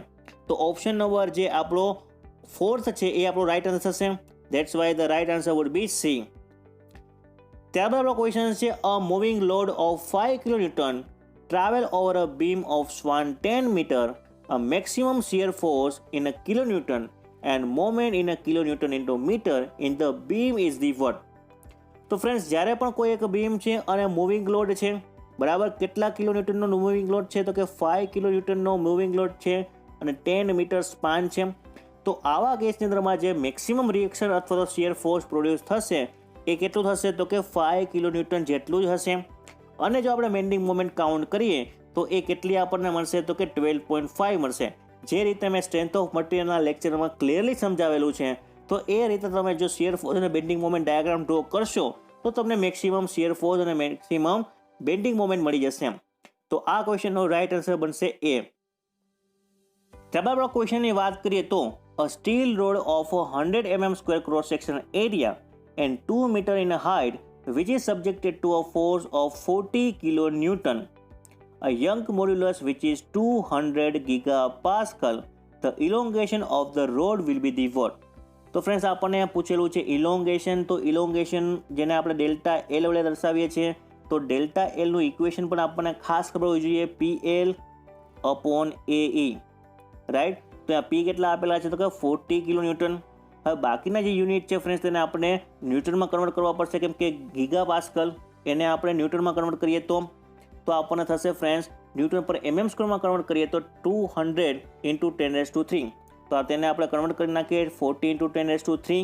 તો ઓપ્શન નંબર જે આપણો 4th છે એ આપણો રાઇટ આન્સર થશે. That's why the right answer would be C. ત્યારબાદ આપણો ક્વેશ્ચન છે a moving load of 5 kilonewton travel over a beam of span 10 meter, a maximum shear force in a kilonewton and moment in a kilonewton into meter in the beam is the what? તો friends જ્યારે પણ કોઈ એક beam છે અને moving load છે, બરાબર, કેટલા કિલોન્યુટનનો મૂવિંગ લોડ છે? તો કે 5 કિલોન્યુટનનો મૂવિંગ લોડ છે અને 10 મીટર સ્પાન છે. તો આવા કેસની અંદરમાં જે મેક્સિમમ રિએક્શન અથવા તો શિયર ફોર્સ પ્રોડ્યુસ થશે એ કેટલું થશે? તો કે 5 કિલોન્યુટન જેટલું જ હશે. અને જો આપણે બેન્ડિંગ મોમેન્ટ કાઉન્ટ કરીએ તો એ કેટલી આપણને મળશે? તો કે 12.5 મળશે. જે રીતે મેં સ્ટ્રેન્થ ઓફ મટીરિયલના લેક્ચરમાં ક્લિયરલી સમજાવેલું છે, તો એ રીતે તમે જો શિયર ફોર્સ અને બેન્ડિંગ મોમેન્ટ ડાયાગ્રામ ડ્રો કરશો તો તમને મેક્સિમમ શિયર ફોર્સ અને મેક્સિમમ બેન્ડિંગ મોમેન્ટ મળી જશે. તો આ ક્વેશ્ચનનો રાઇટ આન્સર બનશે એ. ત્યારબાદ આપણે ક્વેશ્ચનની વાત કરીએ તો a steel rod of 100 mm square cross section area and 2 metre in height which is subjected to a force of 40 kilonewton, a Young modulus which is 200 gigapascal, the elongation of the rod will be the what? તો friends આપણને પૂછેલું છે ઇલોંગેશન. તો ઇલોંગેશન જેને આપણે delta L વડે દર્શાવીએ છીએ, તો ડેલ્ટા એલનું ઇક્વેશન પણ આપણને ખાસ ખબર હોવી જોઈએ, PL upon AE, રાઈટ. તો આ P કેટલા આપેલા છે? તો કે 40 કિલોન્યુટન. હવે બાકીના જે યુનિટ છે ફ્રેન્ડ્સ તેને આપણે ન્યૂટનમાં કન્વર્ટ કરવા પડશે, કેમ કે ગીગા પાસ્કલ એને આપણે ન્યૂટનમાં કન્વર્ટ કરીએ તો આપણને થશે ફ્રેન્ડ્સ ન્યૂટન પર mm સ્ક્વેરમાં કન્વર્ટ કરીએ તો 200 ઇન્ટુ 10⁻3. તો તેને આપણે કન્વર્ટ કરી નાખીએ 40 ઇન્ટુ 10⁻3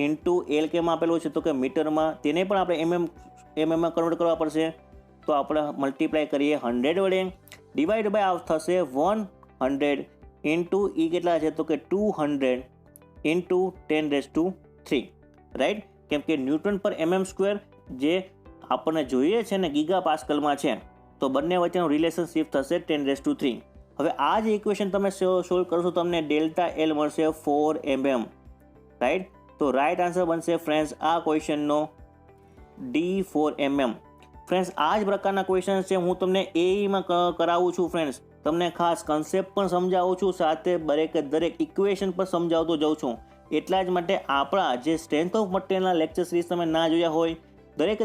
ઇન્ટુ એલ કેમાં આપેલું છે? તો કે મીટરમાં. તેને પણ આપણે mm કન્વર્ટ કરવા પડશે. તો આપણે મલ્ટીપ્લાય કરીએ 100 વડે, ડિવાઈડ બાય થશે 100 ઇન્ટુ ઈ કેટલા છે? તો કે 200 ઇન્ટુ 10⁻3, રાઈટ. કેમ કે ન્યૂટન પર mm સ્ક્વેર જે આપણને જોઈએ છે ને ગીગા પાસ્કલમાં છે, તો બંને વચ્ચેનું રિલેશનશિપ થશે 10⁻3. હવે આ જ ઇક્વેશન તમે સોલ્વ કરશો તમને ડેલ્ટા એલ મળશે 4 mm, રાઈટ. તો રાઈટ આન્સર બનશે ફ્રેન્ડ્સ આ ક્વેશ્ચનનો D 4 mm. ફ્રેન્ડ્સ આ જ પ્રકારના ક્વેશ્ચન છે હું તમને એઈમાં કરાવું છું ફ્રેન્ડ્સ. તમને ખાસ કન્સેપ્ટ પણ સમજાવું છું, સાથે દરેક ઇક્વેશન પણ સમજાવતો જાઉં છું. એટલા જ માટે આપણા જે સ્ટ્રેન્થ ઓફ મટીરિયલના લેક્ચર સિરીઝ તમે ના જોયા હોય, દરેક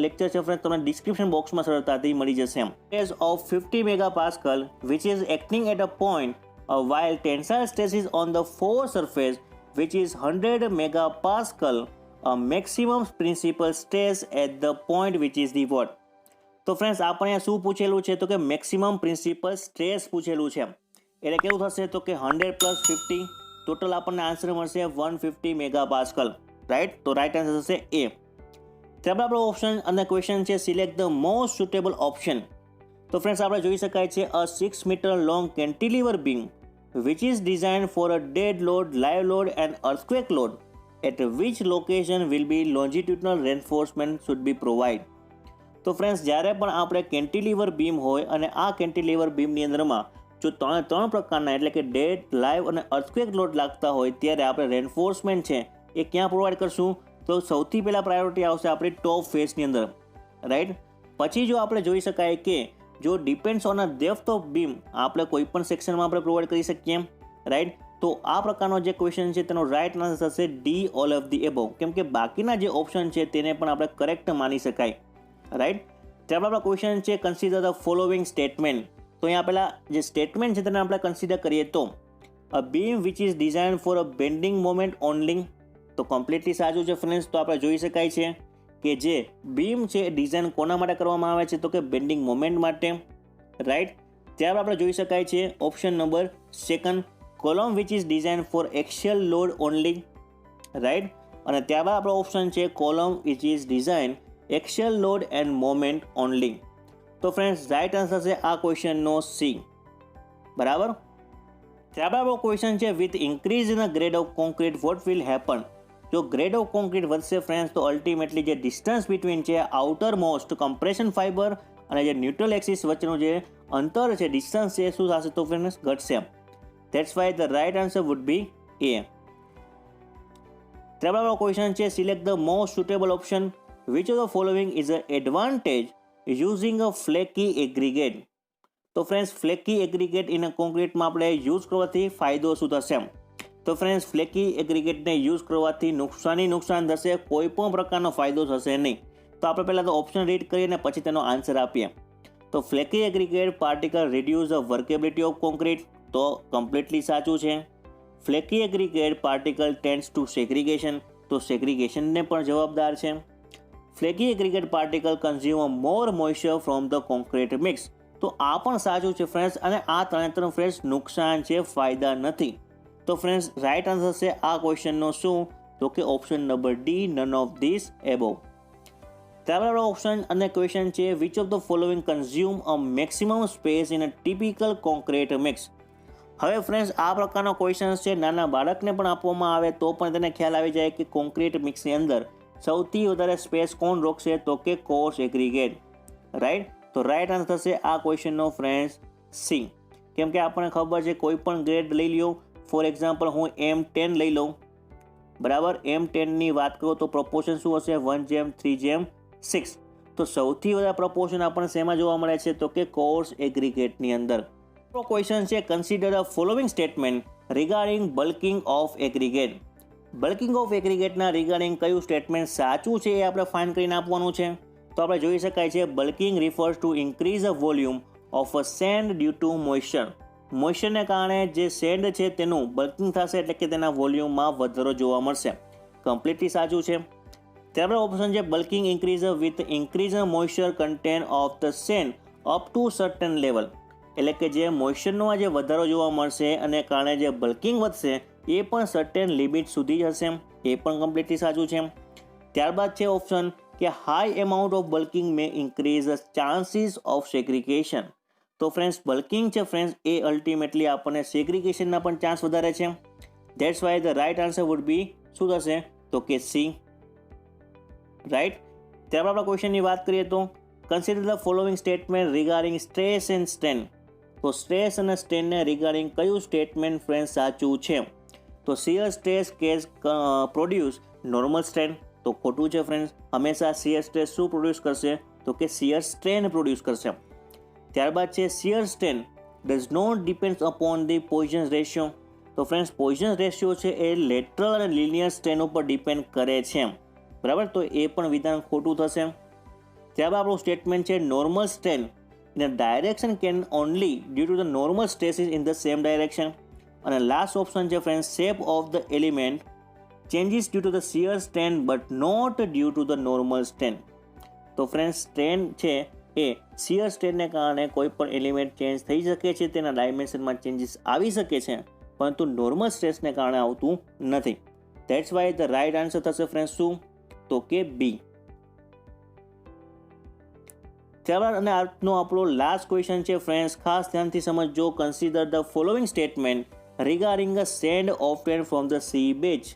લેક્ચર છે ફ્રેન્ડ્સ તમને ડિસ્ક્રિપ્શન બોક્સમાં સરળતાથી મળી જશે. Stress of 50 megapascal which is acting at a point while tensile stress is on the force surface which is 100 megapascal a maximum principal stress at the point which is the what. તો friends આપણે અહીંયા શું પૂછેલું છે તો કે maximum principal stress પૂછેલું છે, એટલે કેવું થશે તો કે 100 + 50 ટોટલ આપણને આન્સર મળશે 150 મેગાપાસ્કલ, રાઈટ. તો રાઈટ આન્સર થશે એ. ત્યારબાદ આપણો ઓપ્શન અને ક્વેશ્ચન છે select the most suitable option. તો ફ્રેન્ડ્સ આપણે જોઈ શકાય છે a 6 metre long cantilever beam which is designed for a dead load, live load and earthquake load, at which location will be longitudinal reinforcement should be provided. તો friends જ્યારે પણ આપણે cantilever beam હોય અને આ કેન્ટિલીવર બીમની અંદરમાં જો ત્રણ પ્રકારના એટલે કે ડેડ, લાઈવ અને અર્થક્વેક લોડ લાગતા હોય ત્યારે આપણે રેન્ફોર્સમેન્ટ છે એ ક્યાં પ્રોવાઈડ કરશું તો સૌથી પહેલાં પ્રાયોરિટી આવશે આપણી ટોપ ફેસની અંદર, રાઈટ. પછી જો આપણે જોઈ શકાય કે જો depends on a depth of beam આપણે કોઈ પણ સેક્શનમાં આપણે પ્રોવાઈડ કરી શકીએ, રાઈટ. તો આ પ્રકારનો જે ક્વેશ્ચન છે તેનો રાઈટ આન્સર થશે D all of the above, કેમ કે બાકીના જે ઓપ્શન છે તેને પણ આપણે કરેક્ટ માની શકાય, રાઈટ. ત્યારબાદ આપણો ક્વેશ્ચન છે કન્સિડર ધ ફોલોવિંગ સ્ટેટમેન્ટ. તો અહીંયા પહેલાં જે સ્ટેટમેન્ટ છે તેને આપણે કન્સિડર કરીએ તો a beam which is design for a bending moment only, તો કમ્પ્લીટલી સાચું છે ફ્રેન્ડ્સ. તો આપણે જોઈ શકાય છે કે જે બીમ છે ડિઝાઇન કોના માટે કરવામાં આવે છે તો કે બેન્ડિંગ મોમેન્ટ માટે, રાઈટ. ત્યારબાદ આપણે જોઈ શકાય છે option number second column which is design four axial load only, right. અને ત્યારબાદ આપણો ઓપ્શન છે column which is design axial load end moment only. તો ફ્રેન્ડ્સ રાઈટ આન્સર છે આ ક્વેશ્ચનનો સી, બરાબર. ત્યારબાદ આપણો ક્વેશ્ચન છે with increase in the grade of concrete what will happen. જો ગ્રેડ ઓફ કોન્ક્રીટ વધશે ફ્રેન્ડ્સ તો અલ્ટિમેટલી જે ડિસ્ટન્સ બિટવીન છે આઉટર મોસ્ટ કમ્પ્રેશન ફાઇબર અને જે ન્યુટ્રલ એક્સિસ વચ્ચેનું જે અંતર છે ડિસ્ટન્સ છે શું થશે તો ફ્રેન્ડ્સ ઘટશે. That's why the right answer would be A. ત્યારબાદ ક્વેશ્ચન છે select the most suitable option which of the following is a advantage using a flaky aggregate. તો ફ્રેન્ડ્સ ફ્લેકી એગ્રીગેટ ઇન કોન્ક્રીટમાં આપણે યુઝ કરવાથી ફાયદો શું થશે તો ફ્રેન્ડ્સ ફ્લેકી એગ્રીગેટને યુઝ કરવાથી નુકસાન થશે, કોઈ પણ પ્રકારનો ફાયદો થશે નહીં. તો આપણે પહેલાં તો ઓપ્શન રીડ કરીએ અને પછી તેનો આન્સર આપીએ. તો flaky aggregate particle reduce the workability of concrete, તો કમ્પ્લીટલી સાચું છે. Flaky aggregate particle tends to segregation, તો સેગ્રીગેશનને પણ જવાબદાર છે. Flaky aggregate particle consume more moisture from the concrete mix, તો આ પણ સાચું છે ફ્રેન્ડ્સ. અને આ ત્રણ ફ્રેન્ડ્સ નુકસાન છે, ફાયદા નથી. તો ફ્રેન્ડ્સ રાઇટ આન્સર છે આ ક્વેશ્ચનનો શું તો કે option number D none of this above. ત્યારબાદ ઓપ્શન અને ક્વેશ્ચન છે which of the following consume a maximum space in a typical concrete mix. હવે ફ્રેન્ડ્સ આ પ્રકારનો ક્વેશ્ચન છે નાના બાળકને પણ આપવામાં આવે તો પણ તેને ખ્યાલ આવી જાય કે કોન્ક્રીટ મિક્સની અંદર સૌથી વધારે સ્પેસ કોણ રોકશે તો કે કોર્સ એગ્રીગેટ, રાઈટ. તો રાઇટ આન્સર થશે આ ક્વેશ્ચનનો ફ્રેન્ડ્સ સી, કેમ કે આપણને ખબર છે કોઈ પણ ગ્રેડ લઈ લ્યો, ફોર એક્ઝામ્પલ હું M10 લઈ લઉં, બરાબર. M10ની વાત કરું તો પ્રપોર્શન શું હશે 1:3:6. તો સૌથી વધારે પ્રપોર્શન આપણને શેમાં જોવા મળે છે તો કે કોર્સ એગ્રીગેટની અંદર. તો ક્વેશ્ચન છે consider the following statement regarding bulking of aggregate. Bulking of એગ્રીગેટના રિગાર્ડિંગ કયું સ્ટેટમેન્ટ સાચું છે એ આપણે ફાઇન્ડ કરીને આપવાનું છે. તો આપણે જોઈ શકાય છે bulking refers to increase the volume of a sand due to moisture. મોઇસ્ચરને કારણે જે સેન્ડ છે તેનું બલ્કિંગ થશે એટલે કે તેના વોલ્યુમમાં વધારો જોવા મળશે, કમ્પ્લીટલી સાચું છે. ત્યારબાદ ઓપ્શન છે bulking increase with increase moisture content of the sand up to certain level, એટલે કે જે મોઇસ્ચરનો જે વધારો જોવા મળશે અને કારણે જે બલ્કિંગ વધશે એ પણ સર્ટેન લિમિટ સુધી જ હશે, એ પણ કમ્પ્લીટલી સાચું છે. ત્યારબાદ છે ઓપ્શન કે high amount of bulking may increase chances of segregation. તો ફ્રેન્ડ્સ બલ્કિંગ છે ફ્રેન્ડ્સ એ અલ્ટિમેટલી આપણને સેગ્રીગેશનના પણ ચાન્સ વધારે છે. That's why the right answer would be શું થશે તો કે સી, રાઈટ. ત્યારબાદ આપણે ક્વેશ્ચનની વાત કરીએ તો consider the following statement regarding stress and strain. તો સ્ટ્રેસ અને સ્ટ્રેનને રિગાર્ડિંગ કયું સ્ટેટમેન્ટ ફ્રેન્ડ્સ સાચું છે તો shear stress case produce normal strain, તો ખોટું છે ફ્રેન્ડ્સ. હંમેશા શિયર સ્ટ્રેસ શું પ્રોડ્યુસ કરશે તો કે શિયર સ્ટ્રેન પ્રોડ્યુસ કરશે. ત્યારબાદ છે shear strain does not depend upon the Poisson ratio. તો ફ્રેન્ડ્સ પોઇઝન રેશિયો છે એ લેટરલ અને લિનિયર સ્ટ્રેન ઉપર ડિપેન્ડ કરે છે, બરાબર. તો એ પણ વિધાન ખોટું થશે. ત્યારબાદ આપણું સ્ટેટમેન્ટ છે normal strain in a direction can only due to the normal stresses in the same direction. અને લાસ્ટ ઓપ્શન છે friends shape of the element changes due to the shear strain but not due to the normal strain. તો friends strain છે એ shear સ્ટ્રેનને કારણે કોઈ પણ element change થઈ શકે છે, તેના ડાયમેન્શનમાં ચેન્જીસ આવી શકે છે, પરંતુ નોર્મલ સ્ટ્રેસને કારણે આવતું નથી. That's why the right answer થશે ફ્રેન્ડ્સ શું? તો કે બી. ત્યારબાદ અને આજનો આપણો લાસ્ટ ક્વેશ્ચન છે ફ્રેન્ડ્સ, ખાસ ધ્યાનથી સમજજો. Consider the following statement regarding a sand often from the sea beach.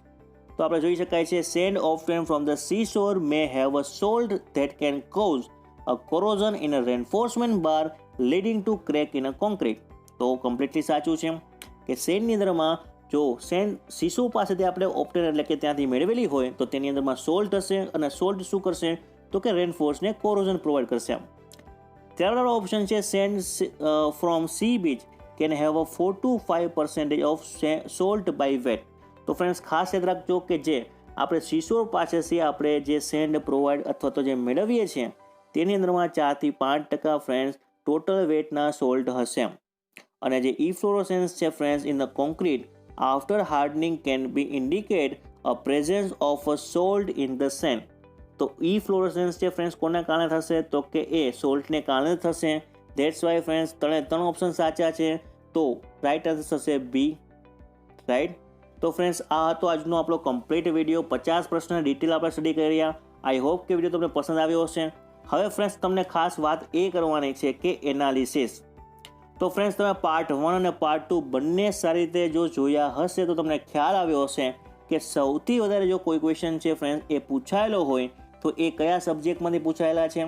તો આપણે જોઈ શકાય છે sand often from the sea shore may have a salt that can cause a corrosion in a reinforcement bar leading to crack in a concrete. તો completely સાચું છે કે સેન્ડની અંદરમાં જો સેન્ડ સીસુ પાસેથી આપણે ઓપ્ટેન એટલે કે ત્યાંથી મેળવેલી હોય તો તેની અંદરમાં સોલ્ટ હશે, અને સોલ્ટ શું કરશે તો કે રેનફોર્સને કોરોઝન પ્રોવાઈડ કરશે. ત્યારબાદ ઓપ્શન છે sand from sea beach can have a 4 to 5% of salt by weight. તો ફ્રેન્ડ્સ ખાસ યાદ રાખજો કે જે આપણે સીશોર પાસેથી આપણે જે સેન્ડ પ્રોવાઈડ અથવા તો જે મેળવીએ છીએ તેની અંદરમાં 4 થી 5% ફ્રેન્ડ્સ ટોટલ વેટના સોલ્ટ હશે. અને જે ઇફ્લોરોસેન્સ છે friends in the concrete after hardening can be indicate a presence of a salt in the sand. તો ઇફ્લોરોસેન્સ છે ફ્રેન્ડ્સ કોના કારણે થશે તો કે એ સોલ્ટને કારણે થશે. ધેટ્સ વાય ફ્રેન્ડ્સ ત્રણ ઓપ્શન સાચા છે, તો રાઈટ આન્સર થશે બી. રાઈટ. તો ફ્રેન્ડ્સ આ હતો આજનો આપણો કમ્પ્લીટ વિડીયો. 50 પ્રશ્ન ડિટેલ આપણે સ્ટડી કરી રહ્યા. આઈ હોપ કે વિડીયો તમને પસંદ આવ્યો હશે. હવે ફ્રેન્ડ્સ તમને ખાસ વાત એ કરવાની છે કે એનાલિસિસ. તો ફ્રેન્ડ્સ તમે પાર્ટ 1 અને પાર્ટ 2 બંને સારી રીતે જો જોયા હશે તો તમને ખ્યાલ આવ્યો હશે કે સૌથી વધારે જો કોઈ ક્વેશ્ચન છે ફ્રેન્ડ્સ એ પૂછાયેલો હોય તો એ કયા સબ્જેક્ટમાંથી પૂછાયેલા છે.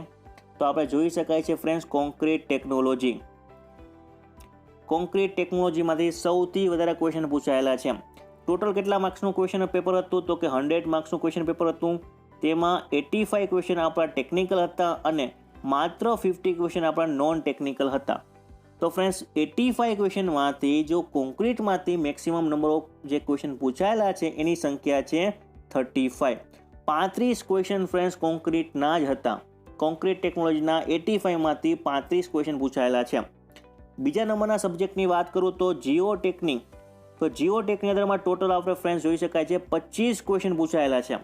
તો આપણે જોઈ શકાય છે ફ્રેન્ડ્સ કોન્ક્રીટ ટેકનોલોજી. કોન્ક્રીટ ટેકનોલોજીમાંથી સૌથી વધારે ક્વેશ્ચન પૂછાયેલા છે. ટોટલ કેટલા માર્ક્સનું ક્વેશ્ચન પેપર હતું તો કે 100 માર્ક્સનું ક્વેશ્ચન પેપર હતું. તેમાં 85 ક્વેશ્ચન આપણા ટેકનિકલ હતા અને માત્ર 50 ક્વેશ્ચન આપણા નોન ટેકનિકલ હતા. તો ફ્રેન્ડ્સ 85 ક્વેશ્ચનમાંથી જો કોન્ક્રીટમાંથી મેક્સિમમ નંબર ઓફ જે ક્વેશ્ચન પૂછાયેલા છે એની સંખ્યા છે 35. 35 ક્વેશ્ચન ફ્રેન્ડ્સ કોન્ક્રીટના જ હતા. કોન્ક્રીટ ટેકનોલોજીના 85માંથી 35 ક્વેશ્ચન પૂછાયેલા છે. બીજા નંબરના સબ્જેક્ટની વાત કરું તો જીઓટેકની. તો જીઓટેકની અંદરમાં ટોટલ આપણે ફ્રેન્ડ્સ જોઈ શકાય છે 25 ક્વેશ્ચન પૂછાયેલા છે.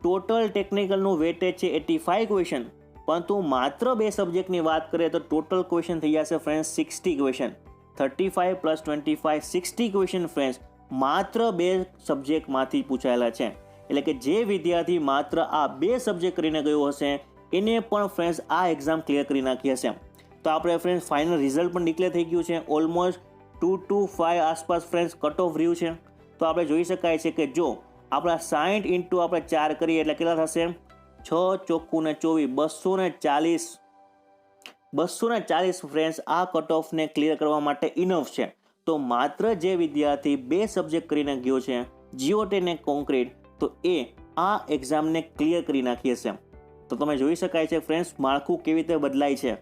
ટોટલ ટેકનિકલનું વેટેજ છે 85 ક્વેશ્ચન, પરંતુ માત્ર 2 સબ્જેક્ટની વાત કરીએ તો ટોટલ ક્વેશ્ચન થઈ જશે ફ્રેન્ડ્સ 60 ક્વેશ્ચન. 35 + 25 60 ક્વેશ્ચન ફ્રેન્ડ્સ માત્ર 2 સબ્જેક્ટમાંથી પૂછાયેલા છે. એટલે કે જે વિદ્યાર્થી માત્ર આ 2 સબ્જેક્ટ કરીને ગયો હશે એને પણ ફ્રેન્ડ્સ આ એક્ઝામ ક્લિયર કરી નાખી હશે. તો આપણે ફ્રેન્ડ્સ ફાઇનલ રિઝલ્ટ પણ ડિક્લેર થઈ ગયું છે. ઓલમોસ્ટ 2 to 5 આસપાસ ફ્રેન્ડ્સ કટ ઓફ રહ્યું છે. તો આપણે જોઈ શકાય છે કે જો આપણા 60 ઇન્ટુ આપણે 4 કરીએ એટલે કેટલા થશે 6 ચોખ્ખું ને 24 240 ફ્રેન્ડ્સ આ કટ ઓફને ક્લિયર કરવા માટે ઇનફ છે. તો માત્ર જે વિદ્યાર્થી 2 સબ્જેક્ટ કરીને ગયો છે જીઓટેક ને કોન્ક્રીટ તો એ આ એક્ઝામને ક્લિયર કરી નાખી હશે. તો તમે જોઈ શકાય છે ફ્રેન્ડ્સ માળખું કેવી રીતે બદલાય છે.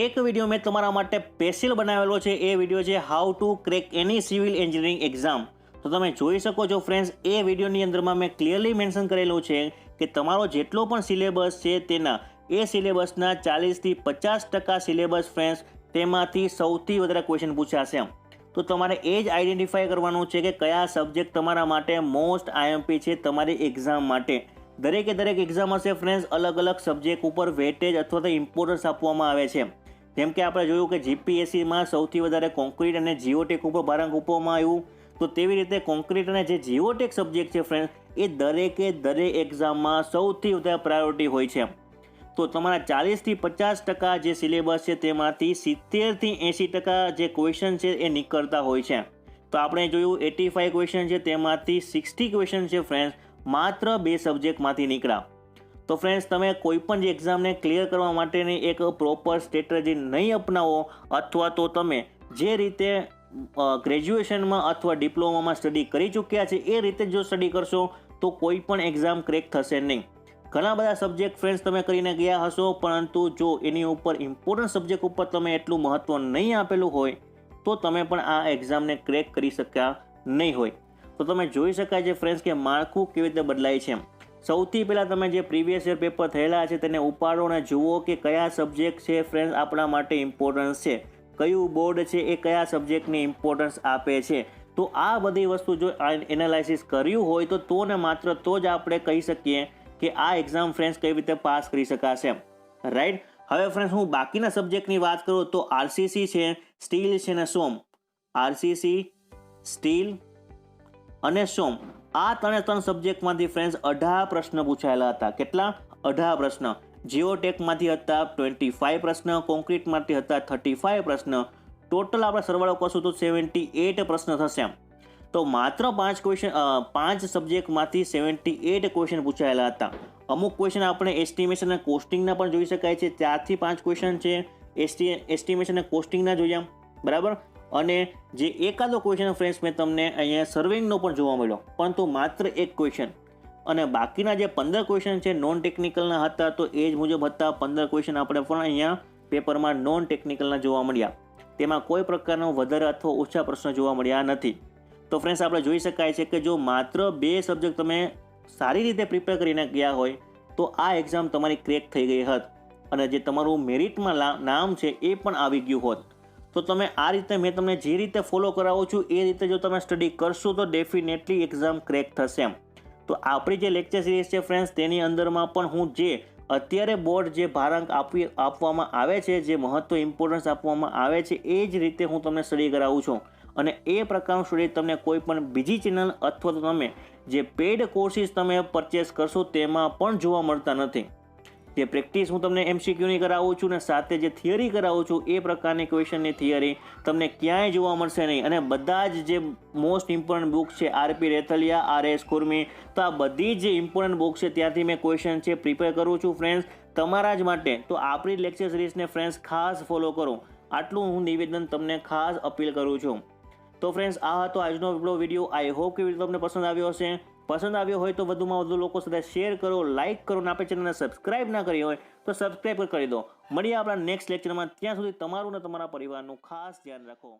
એક વિડીયો મેં તમારા માટે સ્પેશિયલ બનાવેલો છે. એ વિડીયો છે how to crack any civil engineering exam. તો તમે જોઈ શકો છો ફ્રેન્ડ્સ એ વિડીયોની અંદરમાં મેં ક્લિયરલી મેન્શન કરેલું છે કે તમારો જેટલો પણ સિલેબસ છે તેના એ સિલેબસના 40 થી 50% સિલેબસ ફ્રેન્ડ્સ તેમાંથી સૌથી વધારે ક્વેશ્ચન પૂછાશે. તો તમારે એ જ આઈડેન્ટિફાય કરવાનું છે કે કયા સબ્જેક્ટ તમારા માટે મોસ્ટ આઈએમપી છે તમારી એક્ઝામ માટે. દરેકે દરેક એક્ઝામ હશે ફ્રેન્ડ્સ અલગ અલગ સબ્જેક્ટ ઉપર વેટેજ અથવા તો ઇમ્પોર્ટન્સ આપવામાં આવે છે. જેમ કે આપણે જોયું કે જીપીએસસીમાં સૌથી વધારે કોન્ક્રીટ અને જીઓટેક ઉપર ભાર આપવામાં આવ્યું. તો તેવી રીતે કોન્ક્રીટ અને જે જીઓટેક સબ્જેક્ટ છે ફ્રેન્ડ્સ એ દરેકે દરેક એક્ઝામમાં સૌથી વધારે પ્રાયોરિટી હોય છે. તો તમારા 40 થી 50% જે સિલેબસ છે તેમાંથી 70 થી 80% જે ક્વેશ્ચન છે એ નીકળતા હોય છે. તો આપણે જોયું 85 ક્વેશ્ચન છે તેમાંથી 60 ક્વેશ્ચન છે ફ્રેન્ડ્સ માત્ર 2 સબ્જેક્ટમાંથી નીકળ્યા. તો ફ્રેન્ડ્સ તમે કોઈ પણ જે એક્ઝામને ક્લિયર કરવા માટેની એક પ્રોપર સ્ટ્રેટેજી નહીં અપનાવો અથવા તો તમે જે રીતે ગ્રેજ્યુએશનમાં અથવા ડિપ્લોમામાં સ્ટડી કરી ચૂક્યા છે એ રીતે જો સ્ટડી કરશો તો કોઈ પણ એક્ઝામ ક્રેક થશે નહીં. ઘણા બધા સબ્જેક્ટ ફ્રેન્ડ્સ તમે કરીને ગયા હશો, પરંતુ જો એની ઉપર ઇમ્પોર્ટન્ટ સબ્જેક્ટ ઉપર તમે એટલું મહત્ત્વ નહીં આપેલું હોય તો તમે પણ આ એક્ઝામને ક્રેક કરી શક્યા નહીં હોય. તો તમે જોઈ શકાય છે ફ્રેન્ડ્સ કે માળખું કેવી રીતે બદલાય છે. સૌથી પહેલાં તમે જે પ્રીવિયસ યર પેપર થયેલા છે તેને ઉપાડો અને જુઓ કે કયા સબ્જેક્ટ છે ફ્રેન્ડ્સ આપણા માટે ઇમ્પોર્ટન્સ છે, કયું બોર્ડ છે એ કયા સબ્જેક્ટની ઇમ્પોર્ટન્સ આપે છે. તો આ બધી વસ્તુ જો એનાલિસિસ કર્યું હોય તો ને માત્ર તો જ આપણે કહી શકીએ કે આ એક્ઝામ ફ્રેન્ડ્સ કઈ રીતે પાસ કરી શકાશે, રાઈટ. હવે ફ્રેન્ડ્સ હું બાકીના સબ્જેક્ટની વાત કરું તો આરસીસી છે, સ્ટીલ છે ને સોમ. આરસીસી, સ્ટીલ અને સોમ, આ ત્રણ સબ્જેક્ટમાંથી ફ્રેન્ડ્સ 18 પ્રશ્ન પૂછાયેલા હતા. કેટલા? 18 પ્રશ્ન. જીઓટેકમાંથી હતા 25 પ્રશ્ન, કોન્ક્રીટમાંથી હતા 35 પ્રશ્ન. ટોટલ આપણે સરવાળો કરશું તો 78 પ્રશ્ન થશે. તો માત્ર 5 સબ્જેક્ટમાંથી 78 ક્વેશ્ચન પૂછાયેલા હતા. અમુક ક્વેશ્ચન આપણે એસ્ટિમેશન અને કોસ્ટિંગના પણ જોઈ શકાય છે. 4 થી 5 ક્વેશ્ચન છે એસ્ટિમેશન અને કોસ્ટિંગના જોયા, બરાબર. અને જે એકાદો ક્વેશ્ચન ફ્રેન્ડ્સ મેં તમને અહીંયા સર્વેઇંગનો પણ જોવા મળ્યો, પરંતુ માત્ર એક ક્વેશ્ચન. અને બાકીના જે 15 ક્વેશ્ચન છે નોન ટેકનિકલના હતા, તો એ જ મુજબ હતા 15 ક્વેશ્ચન આપણે પણ અહીંયા પેપરમાં નોન ટેકનિકલના જોવા મળ્યા. તેમાં કોઈ પ્રકારનો વધારે અથવા ઓછા પ્રશ્નો જોવા મળ્યા નથી. તો ફ્રેન્ડ્સ આપણે જોઈ શકાય છે કે જો માત્ર 2 સબ્જેક્ટ તમે સારી રીતે પ્રિપેર કરીને ગયા હોય તો આ એક્ઝામ તમારી ક્રેક થઈ ગઈ હોત અને જે તમારું મેરિટમાં નામ છે એ પણ આવી ગયું હોત. તો તમે આ રીતે મેં તમને જે રીતે ફોલો કરાવું છું એ રીતે જો તમે સ્ટડી કરશો તો ડેફિનેટલી એક્ઝામ ક્રેક થશે. તો આપણી જે લેક્ચર સિરીઝ છે ફ્રેન્ડ્સ તેની અંદરમાં પણ હું જે અત્યારે બોર્ડ જે ભારાંક આપવામાં આવે છે, જે મહત્વ ઇમ્પોર્ટન્સ આપવામાં આવે છે, એ જ રીતે હું તમને સ્ટડી કરાવું છું. અને એ પ્રકારનું સ્ટડી તમને કોઈ પણ બીજી ચેનલ અથવા તો તમે જે પેઇડ કોર્સિસ તમે પરચેસ કરશો તેમાં પણ જોવા મળતા નથી. જે પ્રેક્ટિસ હું તમને MCQની કરાવું છું ને સાથે જે થિયરી કરાવું છું એ પ્રકારની ક્વેશ્ચનની થિયરી તમને ક્યાંય જોવા મળશે નહીં. અને બધા જ જે મોસ્ટ ઇમ્પોર્ટન્ટ બુક છે RP રેથલિયા, RS કુર્મી, તો આ બધી જે ઇમ્પોર્ટન્ટ બુક છે ત્યાંથી મેં ક્વેશ્ચન છે પ્રિપેર કરું છું ફ્રેન્ડ્સ તમારા જ માટે. તો આપણી લેક્ચર સિરીઝને ફ્રેન્ડ્સ ખાસ ફોલો કરો, આટલું હું નિવેદન તમને ખાસ અપીલ કરું છું. તો ફ્રેન્ડ્સ આ હતો આજનો વિડીયો. આઈ હોપ કે વિડીયો તમને પસંદ આવ્યો હશે. પસંદ આવ્યો હોય તો વધુમાં વધુ લોકો સાથે શેર કરો, લાઇક કરો અને આપણે ચેનલને સબસ્ક્રાઇબ ના કરી હોય તો સબસ્ક્રાઇબ કરી દો. મળીએ આપણા નેક્સ્ટ લેક્ચરમાં. ત્યાં સુધી તમારું અને તમારા પરિવારનું ખાસ ધ્યાન રાખો.